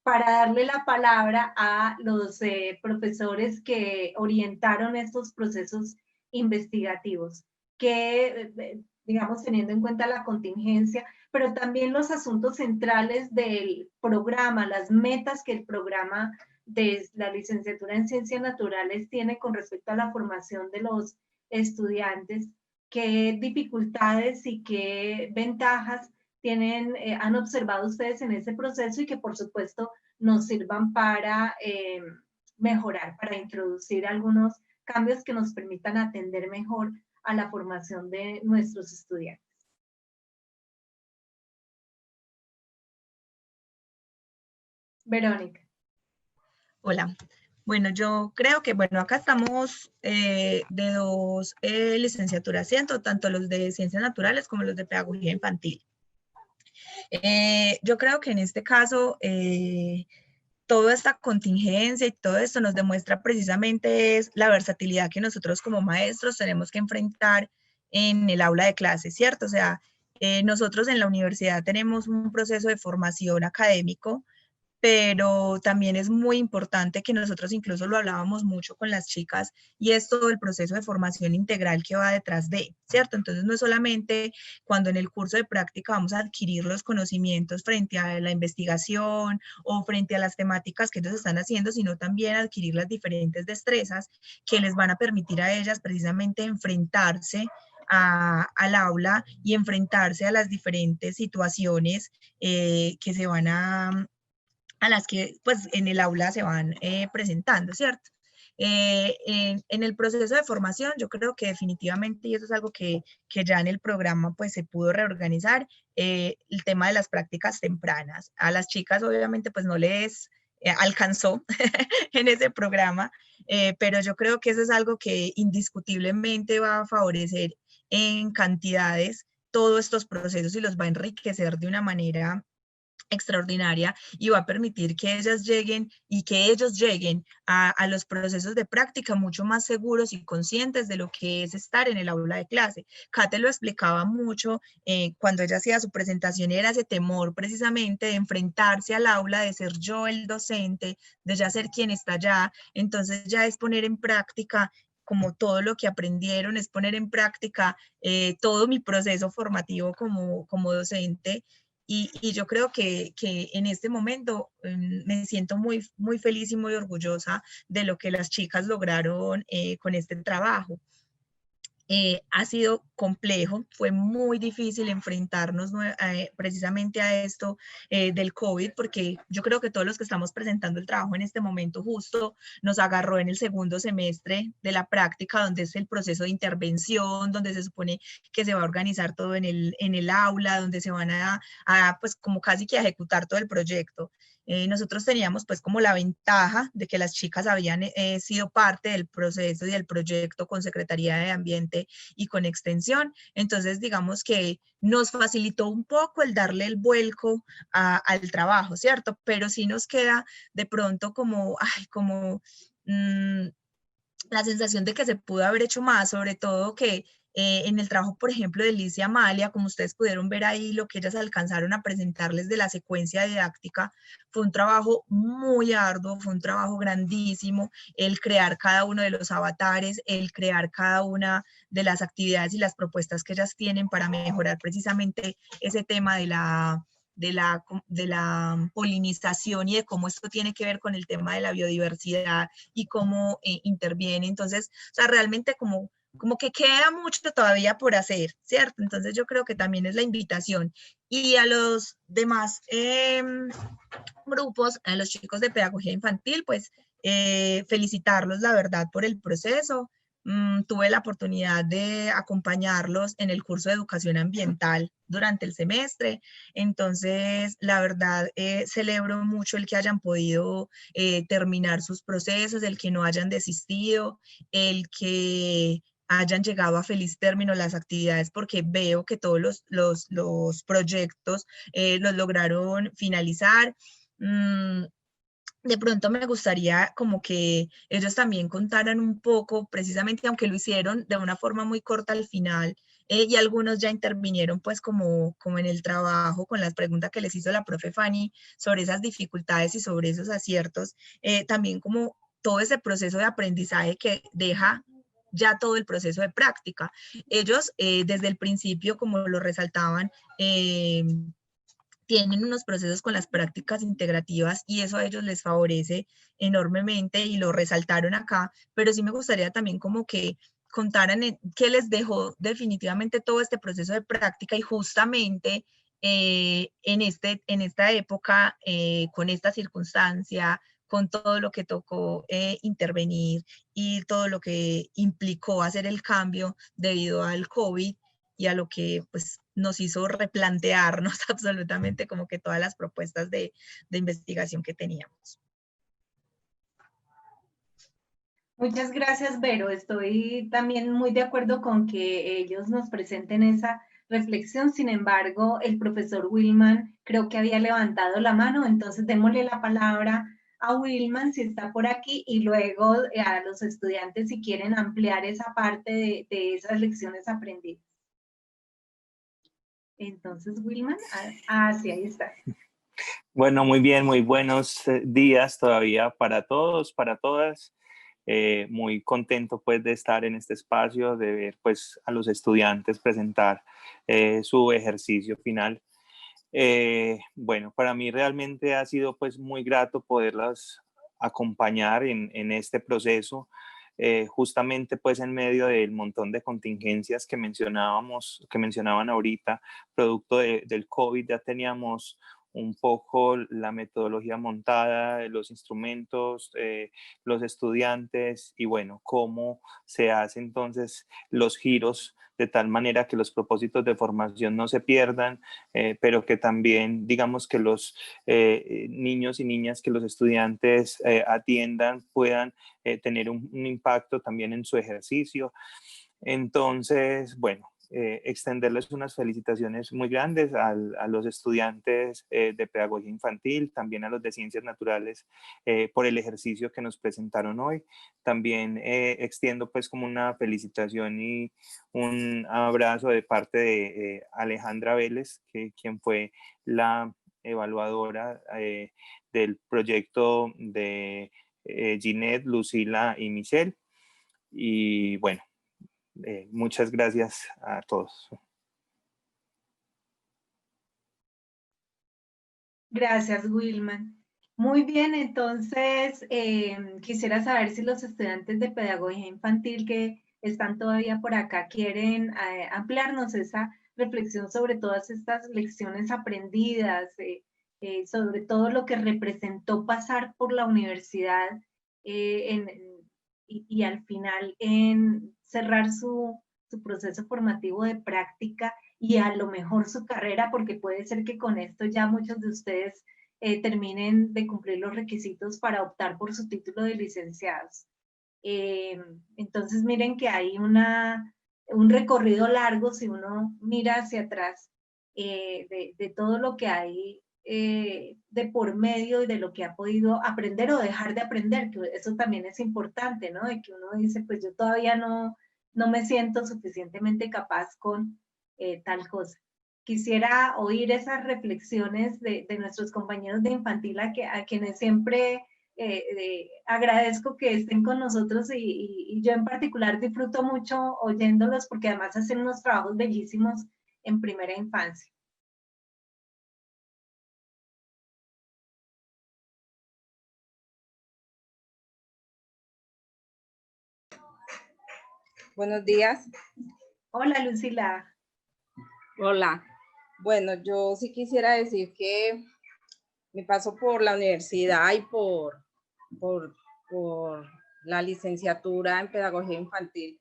para darle la palabra a los profesores que orientaron estos procesos investigativos, que, digamos, teniendo en cuenta la contingencia, pero también los asuntos centrales del programa, las metas que el programa de la licenciatura en Ciencias Naturales tiene con respecto a la formación de los estudiantes, qué dificultades y qué ventajas tienen, han observado ustedes en ese proceso y que por supuesto nos sirvan para mejorar, para introducir algunos cambios que nos permitan atender mejor a la formación de nuestros estudiantes. Verónica. Hola. Bueno, yo creo que, bueno, acá estamos de dos licenciaturas, ¿cierto? Tanto los de Ciencias Naturales como los de Pedagogía Infantil. Yo creo que en este caso, toda esta contingencia y todo esto nos demuestra precisamente es la versatilidad que nosotros como maestros tenemos que enfrentar en el aula de clase, ¿cierto? O sea, nosotros en la universidad tenemos un proceso de formación académico, pero también es muy importante que nosotros incluso lo hablábamos mucho con las chicas y es todo el proceso de formación integral que va detrás de, ¿cierto? Entonces no es solamente cuando en el curso de práctica vamos a adquirir los conocimientos frente a la investigación o frente a las temáticas que ellos están haciendo, sino también adquirir las diferentes destrezas que les van a permitir a ellas precisamente enfrentarse al aula y enfrentarse a las diferentes situaciones que se van a las que pues en el aula se van presentando, ¿cierto? En el proceso de formación yo creo que definitivamente, y eso es algo que ya en el programa pues se pudo reorganizar, el tema de las prácticas tempranas. A las chicas obviamente pues no les alcanzó en ese programa, pero yo creo que eso es algo que indiscutiblemente va a favorecer en cantidades todos estos procesos y los va a enriquecer de una manera extraordinaria y va a permitir que ellas lleguen y que ellos lleguen a los procesos de práctica mucho más seguros y conscientes de lo que es estar en el aula de clase. Kate lo explicaba mucho cuando ella hacía su presentación, era ese temor precisamente de enfrentarse al aula, de ser yo el docente, de ya ser quien está allá, entonces ya es poner en práctica como todo lo que aprendieron, es poner en práctica todo mi proceso formativo como docente. Y yo creo que en este momento me siento muy, muy feliz y muy orgullosa de lo que las chicas lograron con este trabajo. Ha sido complejo, fue muy difícil enfrentarnos precisamente a esto del COVID, porque yo creo que todos los que estamos presentando el trabajo en este momento justo nos agarró en el segundo semestre de la práctica, donde es el proceso de intervención, donde se supone que se va a organizar todo en el aula, donde se van a pues como casi que a ejecutar todo el proyecto. Nosotros teníamos pues como la ventaja de que las chicas habían sido parte del proceso y del proyecto con Secretaría de Ambiente y con Extensión. Entonces digamos que nos facilitó un poco el darle el vuelco al trabajo, ¿cierto? Pero sí nos queda de pronto como, la sensación de que se pudo haber hecho más, sobre todo que en el trabajo, por ejemplo, de Liz y Amalia, como ustedes pudieron ver ahí, lo que ellas alcanzaron a presentarles de la secuencia didáctica, fue un trabajo muy arduo, fue un trabajo grandísimo, el crear cada uno de los avatares, el crear cada una de las actividades y las propuestas que ellas tienen para mejorar precisamente ese tema de la polinización y de cómo esto tiene que ver con el tema de la biodiversidad y cómo interviene. Entonces, o sea, realmente como que queda mucho todavía por hacer, ¿cierto? Entonces yo creo que también es la invitación. Y a los demás grupos, a los chicos de pedagogía infantil, pues felicitarlos, la verdad, por el proceso. Tuve la oportunidad de acompañarlos en el curso de educación ambiental durante el semestre, entonces la verdad celebro mucho el que hayan podido terminar sus procesos, el que no hayan desistido, el que hayan llegado a feliz término las actividades, porque veo que todos los proyectos los lograron finalizar. De pronto me gustaría como que ellos también contaran un poco, precisamente aunque lo hicieron de una forma muy corta al final, y algunos ya intervinieron pues como en el trabajo con las preguntas que les hizo la profe Fanny sobre esas dificultades y sobre esos aciertos, también como todo ese proceso de aprendizaje que deja ya todo el proceso de práctica. Ellos desde el principio, como lo resaltaban, tienen unos procesos con las prácticas integrativas y eso a ellos les favorece enormemente y lo resaltaron acá, pero sí me gustaría también como que contaran qué les dejó definitivamente todo este proceso de práctica y justamente en esta época, con esta circunstancia, con todo lo que tocó intervenir y todo lo que implicó hacer el cambio debido al COVID y a lo que pues nos hizo replantearnos absolutamente como que todas las propuestas de investigación que teníamos. Muchas gracias, Vero. Estoy también muy de acuerdo con que ellos nos presenten esa reflexión. Sin embargo, el profesor Wilman creo que había levantado la mano, entonces démosle la palabra a Wilman si está por aquí y luego a los estudiantes si quieren ampliar esa parte de esas lecciones aprendidas. Entonces, Wilman, sí, ahí está. Bueno, muy bien, muy buenos días todavía para todos, para todas. Muy contento pues de estar en este espacio, de ver pues a los estudiantes presentar su ejercicio final. Bueno, para mí realmente ha sido pues muy grato poderlas acompañar en este proceso. Justamente pues en medio del montón de contingencias que mencionaban ahorita, producto del COVID, ya teníamos un poco la metodología montada, los instrumentos, los estudiantes y bueno, cómo se hacen entonces los giros de tal manera que los propósitos de formación no se pierdan, pero que también digamos que los niños y niñas que los estudiantes atiendan puedan tener un impacto también en su ejercicio. Entonces, bueno, extenderles unas felicitaciones muy grandes a los estudiantes de pedagogía infantil, también a los de ciencias naturales por el ejercicio que nos presentaron hoy. También extiendo pues como una felicitación y un abrazo de parte de Alejandra Vélez, quien fue la evaluadora del proyecto de Ginette, Lucila y Michelle. Y bueno, muchas gracias a todos. Gracias, Wilman. Muy bien, entonces quisiera saber si los estudiantes de pedagogía infantil que están todavía por acá quieren ampliarnos esa reflexión sobre todas estas lecciones aprendidas, sobre todo lo que representó pasar por la universidad y al final en cerrar su proceso formativo de práctica y a lo mejor su carrera, porque puede ser que con esto ya muchos de ustedes terminen de cumplir los requisitos para optar por su título de licenciados. Entonces miren que hay un recorrido largo si uno mira hacia atrás de todo lo que hay de por medio y de lo que ha podido aprender o dejar de aprender, que eso también es importante, ¿no? De que uno dice, pues yo todavía no me siento suficientemente capaz con tal cosa. Quisiera oír esas reflexiones de nuestros compañeros de infantil a quienes siempre agradezco que estén con nosotros y yo en particular disfruto mucho oyéndolos porque además hacen unos trabajos bellísimos en primera infancia. Buenos días. Hola, Lucila. Hola. Bueno, yo sí quisiera decir que mi paso por la universidad y por la licenciatura en pedagogía infantil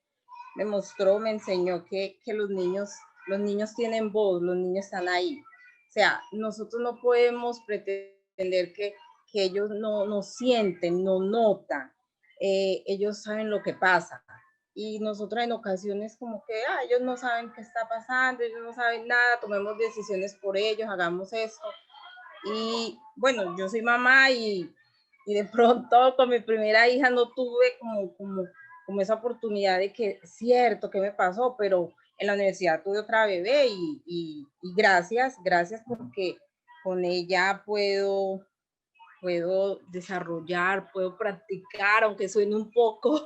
me enseñó que los niños tienen voz, los niños están ahí. O sea, nosotros no podemos pretender que ellos no sienten, no notan. Ellos saben lo que pasa. Y nosotros en ocasiones como que ellos no saben qué está pasando, ellos no saben nada, tomemos decisiones por ellos, hagamos esto. Y bueno, yo soy mamá y de pronto con mi primera hija no tuve como esa oportunidad de que es cierto que me pasó, pero en la universidad tuve otra bebé y gracias porque con ella puedo desarrollar, puedo practicar, aunque suene un poco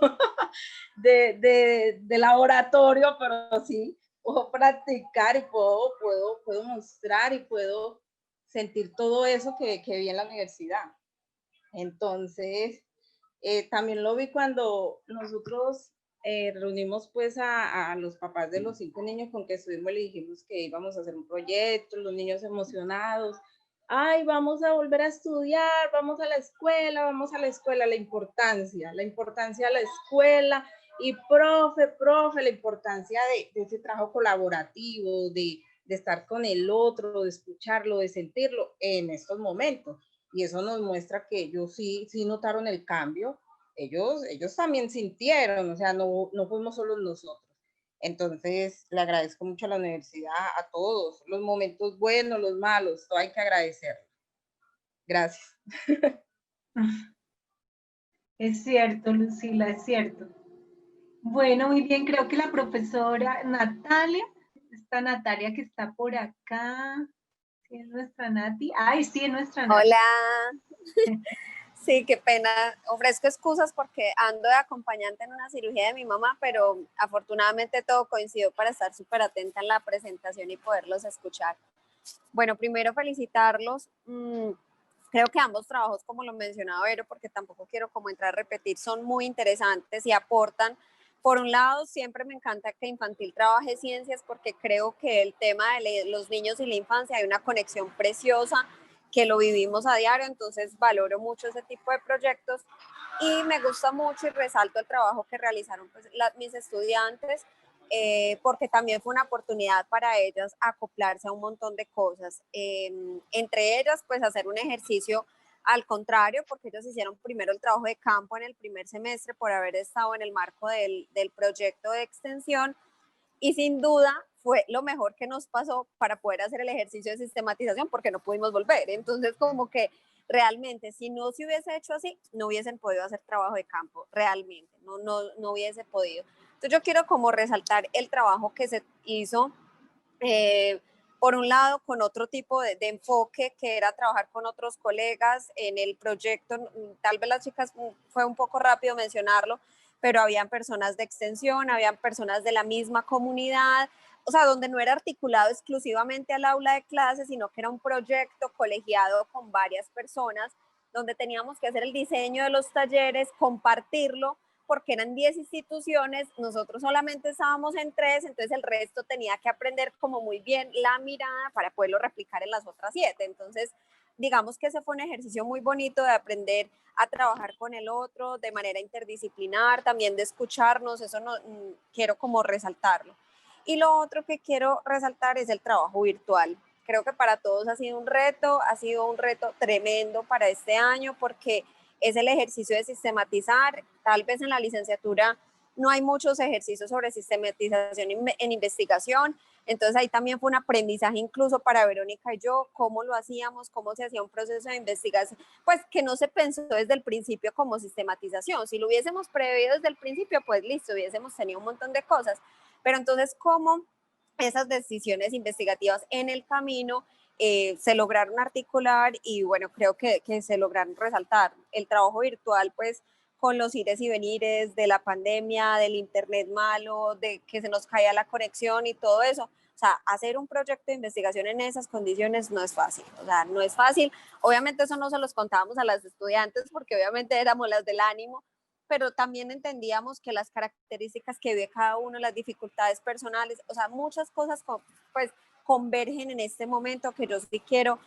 de laboratorio, pero sí, puedo practicar y puedo mostrar y puedo sentir todo eso que vi en la universidad. Entonces, también lo vi cuando nosotros reunimos pues a los papás de los 5 niños con que estuvimos, le dijimos que íbamos a hacer un proyecto, los niños emocionados. Ay, vamos a volver a estudiar, vamos a la escuela, la importancia de la escuela y profe, la importancia de ese trabajo colaborativo, de estar con el otro, de escucharlo, de sentirlo en estos momentos. Y eso nos muestra que ellos sí notaron el cambio, ellos también sintieron, o sea, no fuimos solo nosotros. Entonces, le agradezco mucho a la universidad, a todos, los momentos buenos, los malos, todo hay que agradecerlo. Gracias. Es cierto, Lucila, es cierto. Bueno, muy bien, creo que la profesora Natalia, esta Natalia que está por acá, ¿sí es nuestra Nati? Ay, sí, es nuestra Nati. Hola. Sí, qué pena. Ofrezco excusas porque ando de acompañante en una cirugía de mi mamá, pero afortunadamente todo coincidió para estar súper atenta en la presentación y poderlos escuchar. Bueno, primero felicitarlos. Creo que ambos trabajos, como lo mencionaba Vero, porque tampoco quiero como entrar a repetir, son muy interesantes y aportan. Por un lado, siempre me encanta que Infantil trabaje ciencias porque creo que el tema de los niños y la infancia hay una conexión preciosa que lo vivimos a diario, entonces valoro mucho ese tipo de proyectos y me gusta mucho y resalto el trabajo que realizaron pues, mis estudiantes porque también fue una oportunidad para ellas acoplarse a un montón de cosas, entre ellas pues hacer un ejercicio al contrario, porque ellos hicieron primero el trabajo de campo en el primer semestre por haber estado en el marco del proyecto de extensión y sin duda fue lo mejor que nos pasó para poder hacer el ejercicio de sistematización porque no pudimos volver. Entonces como que realmente si no se hubiese hecho así, no hubiesen podido hacer trabajo de campo, realmente, no hubiese podido. Entonces yo quiero como resaltar el trabajo que se hizo, por un lado con otro tipo de enfoque que era trabajar con otros colegas en el proyecto, tal vez las chicas fue un poco rápido mencionarlo, pero habían personas de extensión, habían personas de la misma comunidad, o sea, donde no era articulado exclusivamente al aula de clases, sino que era un proyecto colegiado con varias personas, donde teníamos que hacer el diseño de los talleres, compartirlo, porque eran 10 instituciones, nosotros solamente estábamos en 3, entonces el resto tenía que aprender como muy bien la mirada para poderlo replicar en las otras 7. Entonces, digamos que ese fue un ejercicio muy bonito de aprender a trabajar con el otro de manera interdisciplinar, también de escucharnos, eso no, quiero como resaltarlo. Y lo otro que quiero resaltar es el trabajo virtual. Creo que para todos ha sido un reto tremendo para este año porque es el ejercicio de sistematizar. Tal vez en la licenciatura no hay muchos ejercicios sobre sistematización en investigación, entonces ahí también fue un aprendizaje incluso para Verónica y yo, cómo lo hacíamos, cómo se hacía un proceso de investigación, pues que no se pensó desde el principio como sistematización. Si lo hubiésemos previsto desde el principio, pues listo, hubiésemos tenido un montón de cosas, pero entonces cómo esas decisiones investigativas en el camino se lograron articular y bueno, creo que se lograron resaltar. El trabajo virtual, pues, con los ires y venires de la pandemia, del internet malo, de que se nos caía la conexión y todo eso. O sea, hacer un proyecto de investigación en esas condiciones no es fácil. O sea, no es fácil. Obviamente eso no se los contábamos a las estudiantes porque obviamente éramos las del ánimo, pero también entendíamos que las características que vive cada uno, las dificultades personales, o sea, muchas cosas pues convergen en este momento que yo sí quiero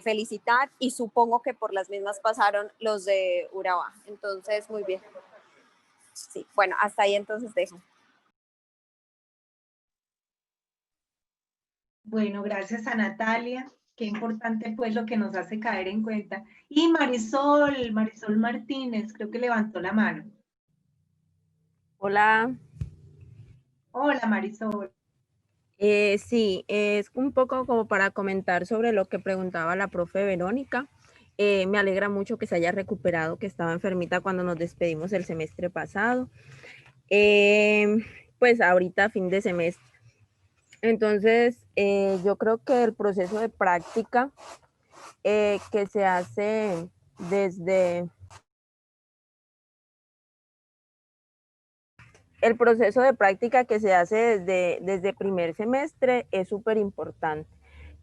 felicitar y supongo que por las mismas pasaron los de Urabá. Entonces, muy bien. Sí, bueno, hasta ahí entonces dejo. Bueno, gracias a Natalia. Qué importante pues lo que nos hace caer en cuenta. Y Marisol Martínez, creo que levantó la mano. Hola. Hola Marisol. Sí, es un poco como para comentar sobre lo que preguntaba la profe Verónica. Me alegra mucho que se haya recuperado, que estaba enfermita cuando nos despedimos el semestre pasado. Pues ahorita fin de semestre. Entonces, yo creo que el proceso de práctica que se hace desde... El proceso de práctica que se hace desde primer semestre es súper importante.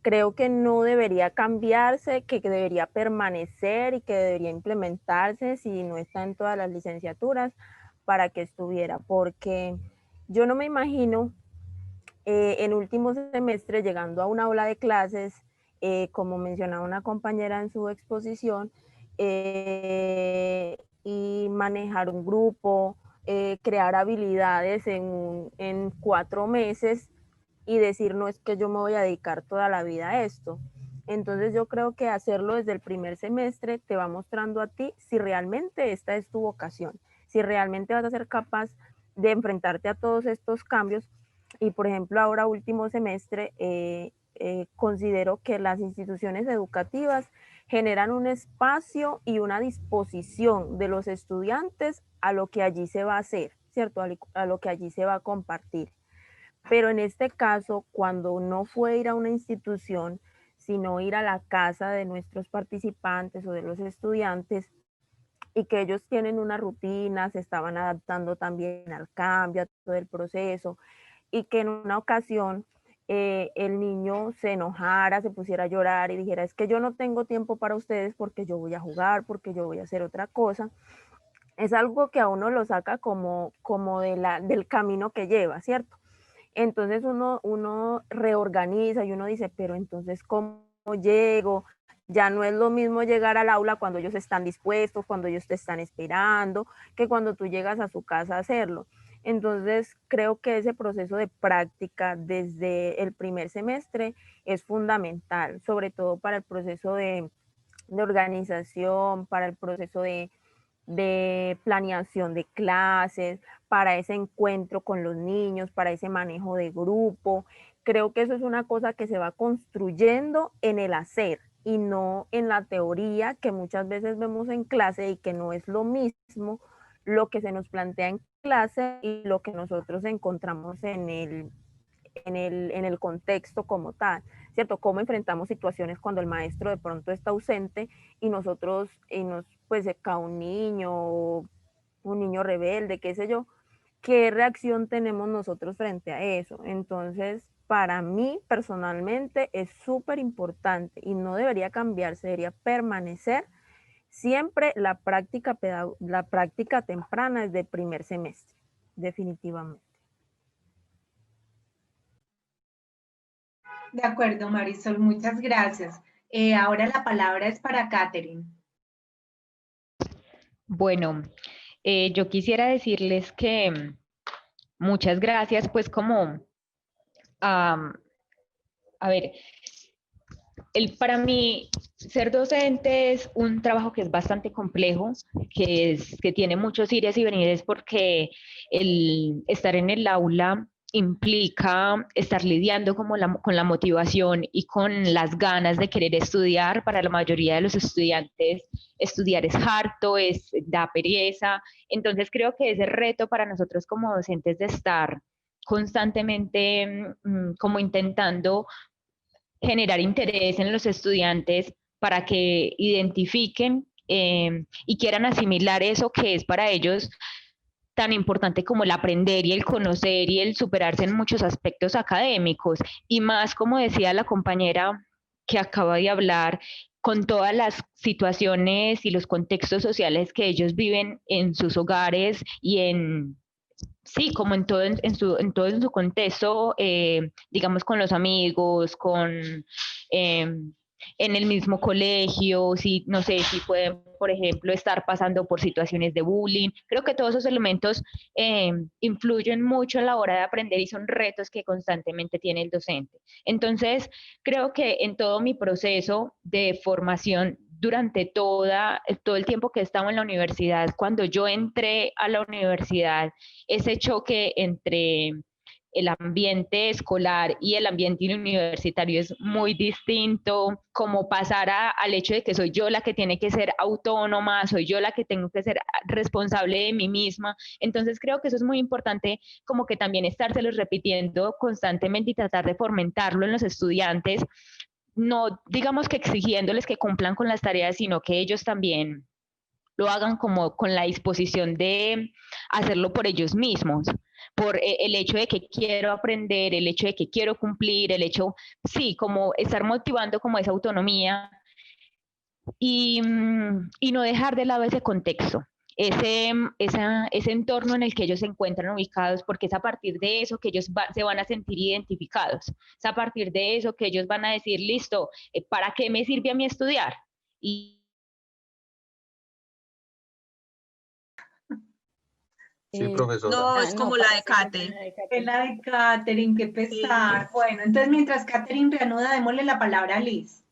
Creo que no debería cambiarse, que debería permanecer y que debería implementarse si no está en todas las licenciaturas para que estuviera, porque yo no me imagino en último semestre llegando a una aula de clases, como mencionaba una compañera en su exposición, y manejar un grupo, crear habilidades en 4 meses y decir, no es que yo me voy a dedicar toda la vida a esto. Entonces yo creo que hacerlo desde el primer semestre te va mostrando a ti si realmente esta es tu vocación, si realmente vas a ser capaz de enfrentarte a todos estos cambios. Y por ejemplo, ahora último semestre, considero que las instituciones educativas generan un espacio y una disposición de los estudiantes a lo que allí se va a hacer, ¿cierto? A lo que allí se va a compartir. Pero en este caso, cuando no fue ir a una institución, sino ir a la casa de nuestros participantes o de los estudiantes, y que ellos tienen una rutina, se estaban adaptando también al cambio, a todo el proceso, y que en una ocasión el niño se enojara, se pusiera a llorar y dijera, es que yo no tengo tiempo para ustedes porque yo voy a jugar, porque yo voy a hacer otra cosa. Es algo que a uno lo saca como del camino que lleva, ¿cierto? Entonces uno reorganiza y uno dice, pero entonces, ¿cómo llego? Ya no es lo mismo llegar al aula cuando ellos están dispuestos, cuando ellos te están esperando, que cuando tú llegas a su casa a hacerlo. Entonces, creo que ese proceso de práctica desde el primer semestre es fundamental, sobre todo para el proceso de organización, para el proceso de planeación de clases, para ese encuentro con los niños, para ese manejo de grupo. Creo que eso es una cosa que se va construyendo en el hacer y no en la teoría que muchas veces vemos en clase y que no es lo mismo lo que se nos plantea en clase y lo que nosotros encontramos en el contexto como tal, ¿cierto? Cómo enfrentamos situaciones cuando el maestro de pronto está ausente y nosotros, pues cada un niño un niño rebelde, qué sé yo, ¿qué reacción tenemos nosotros frente a eso? Entonces, para mí personalmente es súper importante y no debería cambiarse, debería permanecer siempre la práctica temprana desde primer semestre, definitivamente. De acuerdo, Marisol, muchas gracias. Ahora la palabra es para Catherine. Bueno, yo quisiera decirles que muchas gracias, pues como, a ver, para mí ser docente es un trabajo que es bastante complejo, que tiene muchos ires y venires porque el estar en el aula implica estar lidiando con la motivación y con las ganas de querer estudiar. Para la mayoría de los estudiantes, estudiar es harto, da pereza. Entonces creo que ese reto para nosotros como docentes de estar constantemente como intentando generar interés en los estudiantes para que identifiquen y quieran asimilar eso que es para ellos tan importante como el aprender y el conocer y el superarse en muchos aspectos académicos. Y más, como decía la compañera que acaba de hablar, con todas las situaciones y los contextos sociales que ellos viven en sus hogares y sí, como en todo en su contexto, digamos con los amigos, en el mismo colegio, si, no sé, si pueden, por ejemplo, estar pasando por situaciones de bullying. Creo que todos esos elementos influyen mucho a la hora de aprender y son retos que constantemente tiene el docente. Entonces, creo que en todo mi proceso de formación durante todo el tiempo que he estado en la universidad, cuando yo entré a la universidad, ese choque entre el ambiente escolar y el ambiente universitario es muy distinto, como pasar al hecho de que soy yo la que tiene que ser autónoma, soy yo la que tengo que ser responsable de mí misma. Entonces creo que eso es muy importante, como que también estárselos repitiendo constantemente y tratar de fomentarlo en los estudiantes, no digamos que exigiéndoles que cumplan con las tareas, sino que ellos también lo hagan como con la disposición de hacerlo por ellos mismos, por el hecho de que quiero aprender, el hecho de que quiero cumplir, el hecho, sí, como estar motivando como esa autonomía y no dejar de lado ese contexto. Ese entorno en el que ellos se encuentran ubicados, porque es a partir de eso que ellos se van a sentir identificados, es a partir de eso que ellos van a decir, listo, ¿para qué me sirve a mí estudiar? Sí, profesora. No, es como la de Kate. Es la de Catherine, qué pesar. Sí. Bueno, entonces mientras Catherine reanuda, démosle la palabra a Liz.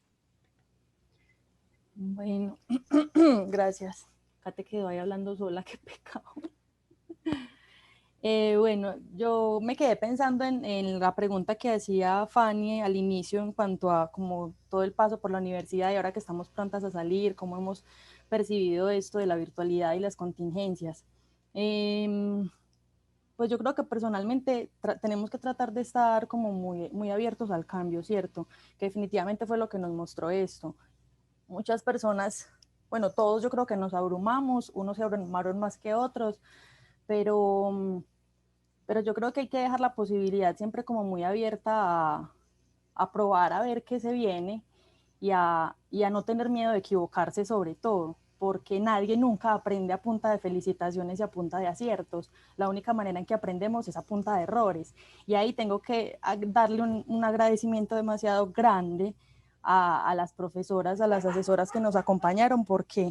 Bueno, gracias. Kate quedó ahí hablando sola, qué pecado. Bueno, yo me quedé pensando en la pregunta que hacía Fanny al inicio en cuanto a como todo el paso por la universidad y ahora que estamos prontas a salir, cómo hemos percibido esto de la virtualidad y las contingencias. Pues yo creo que personalmente tenemos que tratar de estar como muy abiertos al cambio, ¿cierto? Que definitivamente fue lo que nos mostró esto. Muchas personas, bueno, todos yo creo que nos abrumamos, unos se abrumaron más que otros, pero yo creo que hay que dejar la posibilidad siempre como muy abierta a probar, a ver qué se viene y a no tener miedo de equivocarse sobre todo, porque nadie nunca aprende a punta de felicitaciones y a punta de aciertos. La única manera en que aprendemos es a punta de errores. Y ahí tengo que darle un agradecimiento demasiado grande a las profesoras, a las asesoras que nos acompañaron, porque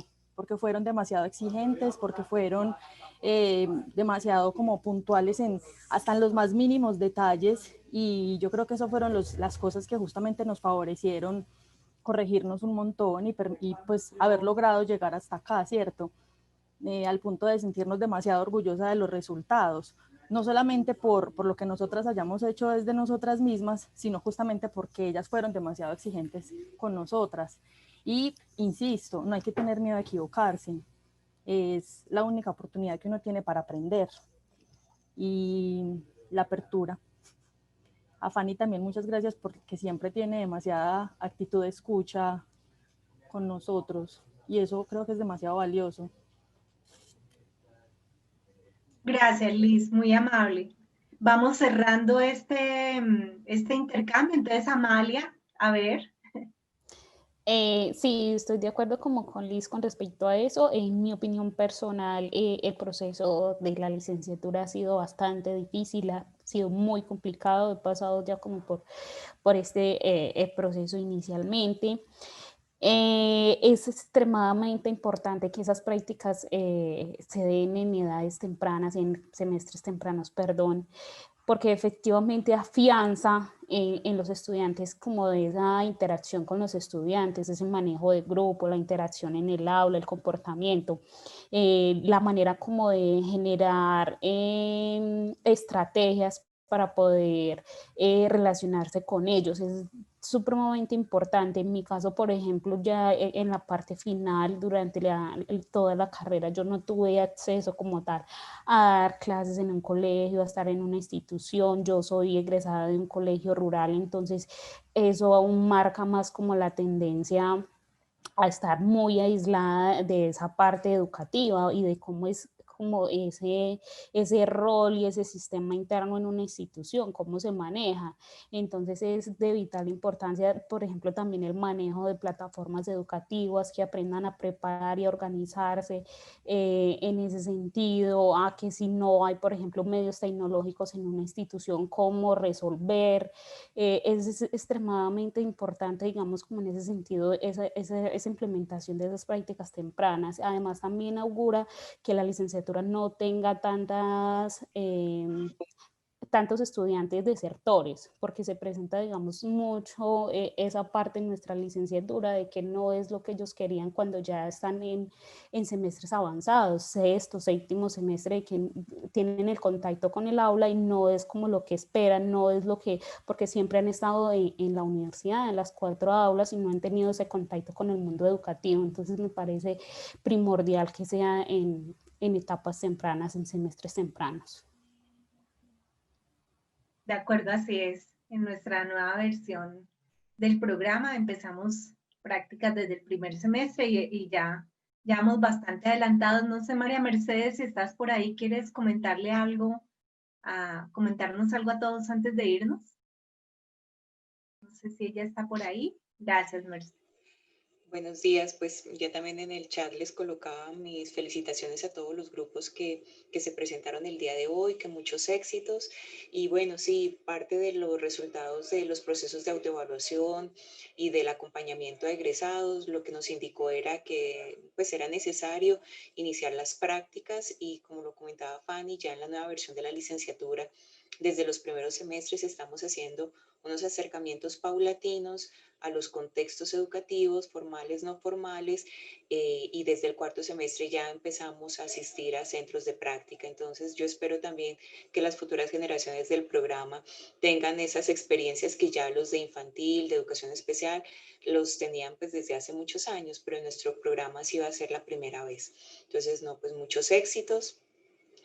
fueron demasiado exigentes, porque fueron demasiado como puntuales hasta en los más mínimos detalles, y yo creo que eso fueron las cosas que justamente nos favorecieron corregirnos un montón y pues haber logrado llegar hasta acá, ¿cierto? Al punto de sentirnos demasiado orgullosas de los resultados, no solamente por lo que nosotras hayamos hecho desde nosotras mismas, sino justamente porque ellas fueron demasiado exigentes con nosotras. Y insisto, no hay que tener miedo a equivocarse, es la única oportunidad que uno tiene para aprender. Y la apertura. A Fanny también muchas gracias porque siempre tiene demasiada actitud de escucha con nosotros y eso creo que es demasiado valioso. Gracias, Liz, muy amable. Vamos cerrando este intercambio. Entonces, Amalia, a ver. Sí, estoy de acuerdo como con Liz con respecto a eso. En mi opinión personal, el proceso de la licenciatura ha sido bastante difícil, ha sido muy complicado. He pasado ya como por este proceso inicialmente. Es extremadamente importante que esas prácticas se den en edades tempranas, en semestres tempranos, perdón, porque efectivamente afianza en los estudiantes como de esa interacción con los estudiantes, ese manejo de grupo, la interacción en el aula, el comportamiento, la manera como de generar estrategias para poder relacionarse con ellos. Es supremamente importante. En mi caso, por ejemplo, ya en la parte final, durante toda la carrera, yo no tuve acceso como tal a dar clases en un colegio, a estar en una institución. Yo soy egresada de un colegio rural, entonces eso aún marca más como la tendencia a estar muy aislada de esa parte educativa y de cómo es como ese rol y ese sistema interno en una institución, cómo se maneja. Entonces es de vital importancia, por ejemplo, también el manejo de plataformas educativas que aprendan a preparar y a organizarse en ese sentido, a que si no hay, por ejemplo, medios tecnológicos en una institución, cómo resolver. Es extremadamente importante, digamos, como en ese sentido, esa implementación de esas prácticas tempranas. Además, también augura que la licenciatura no tenga tantos estudiantes desertores, porque se presenta, digamos, mucho esa parte en nuestra licenciatura de que no es lo que ellos querían cuando ya están en semestres avanzados, sexto, séptimo semestre, que tienen el contacto con el aula y no es como lo que esperan, no es lo que, porque siempre han estado en la universidad, en las 4 aulas y no han tenido ese contacto con el mundo educativo. Entonces me parece primordial que sea en etapas tempranas, en semestres tempranos. De acuerdo, así es. En nuestra nueva versión del programa empezamos prácticas desde el primer semestre y ya vamos bastante adelantados. No sé, María Mercedes, si estás por ahí, ¿quieres comentarnos algo a todos antes de irnos? No sé si ella está por ahí. Gracias, Mercedes. Buenos días, pues ya también en el chat les colocaba mis felicitaciones a todos los grupos que se presentaron el día de hoy, que muchos éxitos. Y bueno, sí, parte de los resultados de los procesos de autoevaluación y del acompañamiento a egresados, lo que nos indicó era que pues era necesario iniciar las prácticas y como lo comentaba Fanny, ya en la nueva versión de la licenciatura, desde los primeros semestres estamos haciendo unos acercamientos paulatinos a los contextos educativos, formales, no formales, y desde el 4º semestre ya empezamos a asistir a centros de práctica. Entonces yo espero también que las futuras generaciones del programa tengan esas experiencias que ya los de infantil, de educación especial, los tenían pues desde hace muchos años, pero en nuestro programa sí va a ser la primera vez. Entonces, no, pues muchos éxitos.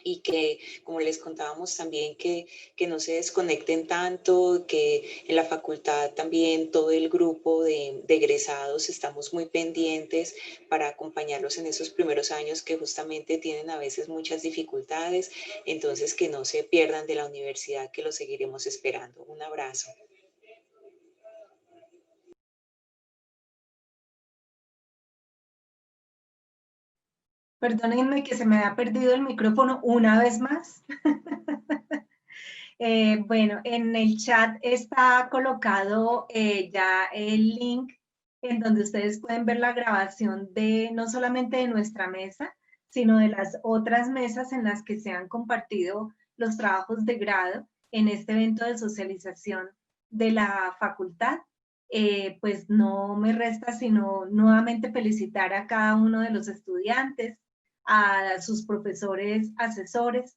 Y que, como les contábamos también, que no se desconecten tanto, que en la facultad también todo el grupo de egresados estamos muy pendientes para acompañarlos en esos primeros años que justamente tienen a veces muchas dificultades, entonces que no se pierdan de la universidad, que los seguiremos esperando. Un abrazo. Perdónenme que se me ha perdido el micrófono una vez más. Bueno, en el chat está colocado ya el link en donde ustedes pueden ver la grabación de no solamente de nuestra mesa, sino de las otras mesas en las que se han compartido los trabajos de grado en este evento de socialización de la facultad. Pues no me resta sino nuevamente felicitar a cada uno de los estudiantes, a sus profesores asesores.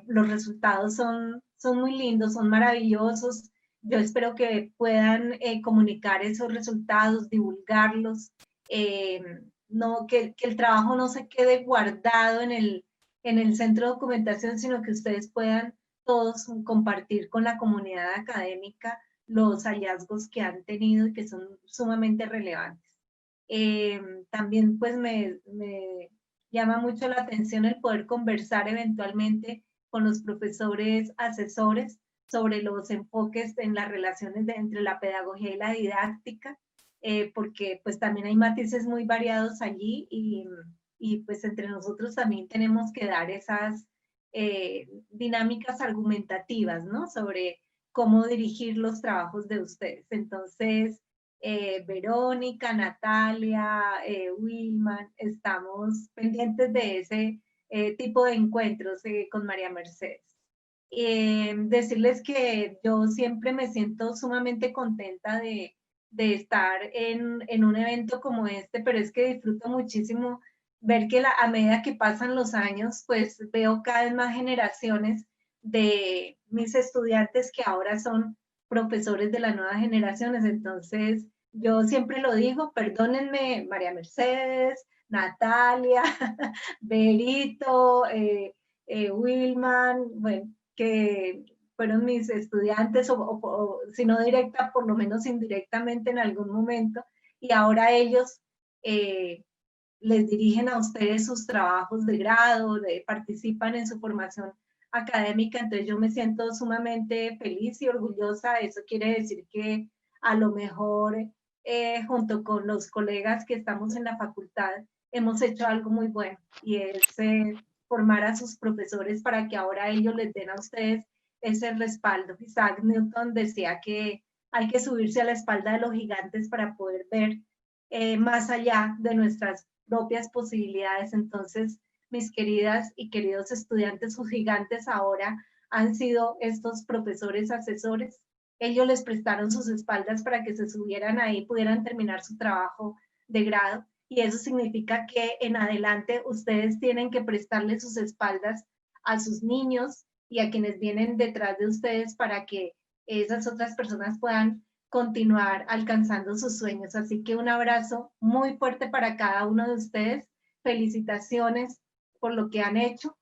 Los resultados son muy lindos, son maravillosos. Yo espero que puedan comunicar esos resultados, divulgarlos, no, que el trabajo no se quede guardado en el centro de documentación, sino que ustedes puedan todos compartir con la comunidad académica los hallazgos que han tenido y que son sumamente relevantes. También pues me llama mucho la atención el poder conversar eventualmente con los profesores asesores sobre los enfoques en las relaciones entre la pedagogía y la didáctica, porque pues también hay matices muy variados allí y pues entre nosotros también tenemos que dar esas dinámicas argumentativas, ¿no? Sobre cómo dirigir los trabajos de ustedes. Entonces, Verónica, Natalia, Wilman, estamos pendientes de ese tipo de encuentros con María Mercedes. Decirles que yo siempre me siento sumamente contenta de estar en un evento como este, pero es que disfruto muchísimo ver que a medida que pasan los años, pues veo cada vez más generaciones de mis estudiantes que ahora son profesores de las nuevas generaciones. Entonces, yo siempre lo digo, perdónenme, María Mercedes, Natalia, Berito, Wilman, bueno, que fueron mis estudiantes, o si no directa, por lo menos indirectamente en algún momento, y ahora ellos les dirigen a ustedes sus trabajos de grado, participan en su formación académica. Entonces yo me siento sumamente feliz y orgullosa. Eso quiere decir que a lo mejor junto con los colegas que estamos en la facultad hemos hecho algo muy bueno, y es formar a sus profesores para que ahora ellos les den a ustedes ese respaldo. Isaac Newton decía que hay que subirse a la espalda de los gigantes para poder ver más allá de nuestras propias posibilidades. Entonces, mis queridas y queridos estudiantes, sus gigantes ahora han sido estos profesores asesores. Ellos les prestaron sus espaldas para que se subieran ahí, pudieran terminar su trabajo de grado, y eso significa que en adelante ustedes tienen que prestarle sus espaldas a sus niños y a quienes vienen detrás de ustedes para que esas otras personas puedan continuar alcanzando sus sueños. Así que un abrazo muy fuerte para cada uno de ustedes. Felicitaciones por lo que han hecho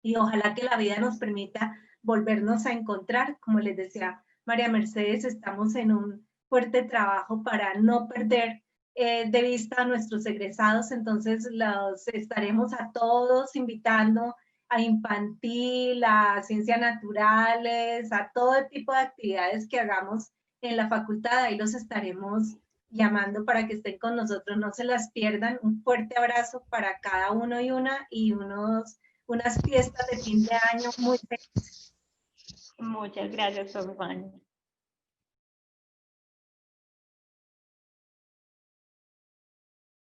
y ojalá que la vida nos permita volvernos a encontrar. Como les decía María Mercedes, estamos en un fuerte trabajo para no perder de vista a nuestros egresados. Entonces los estaremos a todos invitando a infantil, a ciencias naturales, a todo tipo de actividades que hagamos en la facultad. Ahí los estaremos llamando para que estén con nosotros, no se las pierdan. Un fuerte abrazo para cada uno y una, y unas fiestas de fin de año muy felices. Muchas gracias, Juan.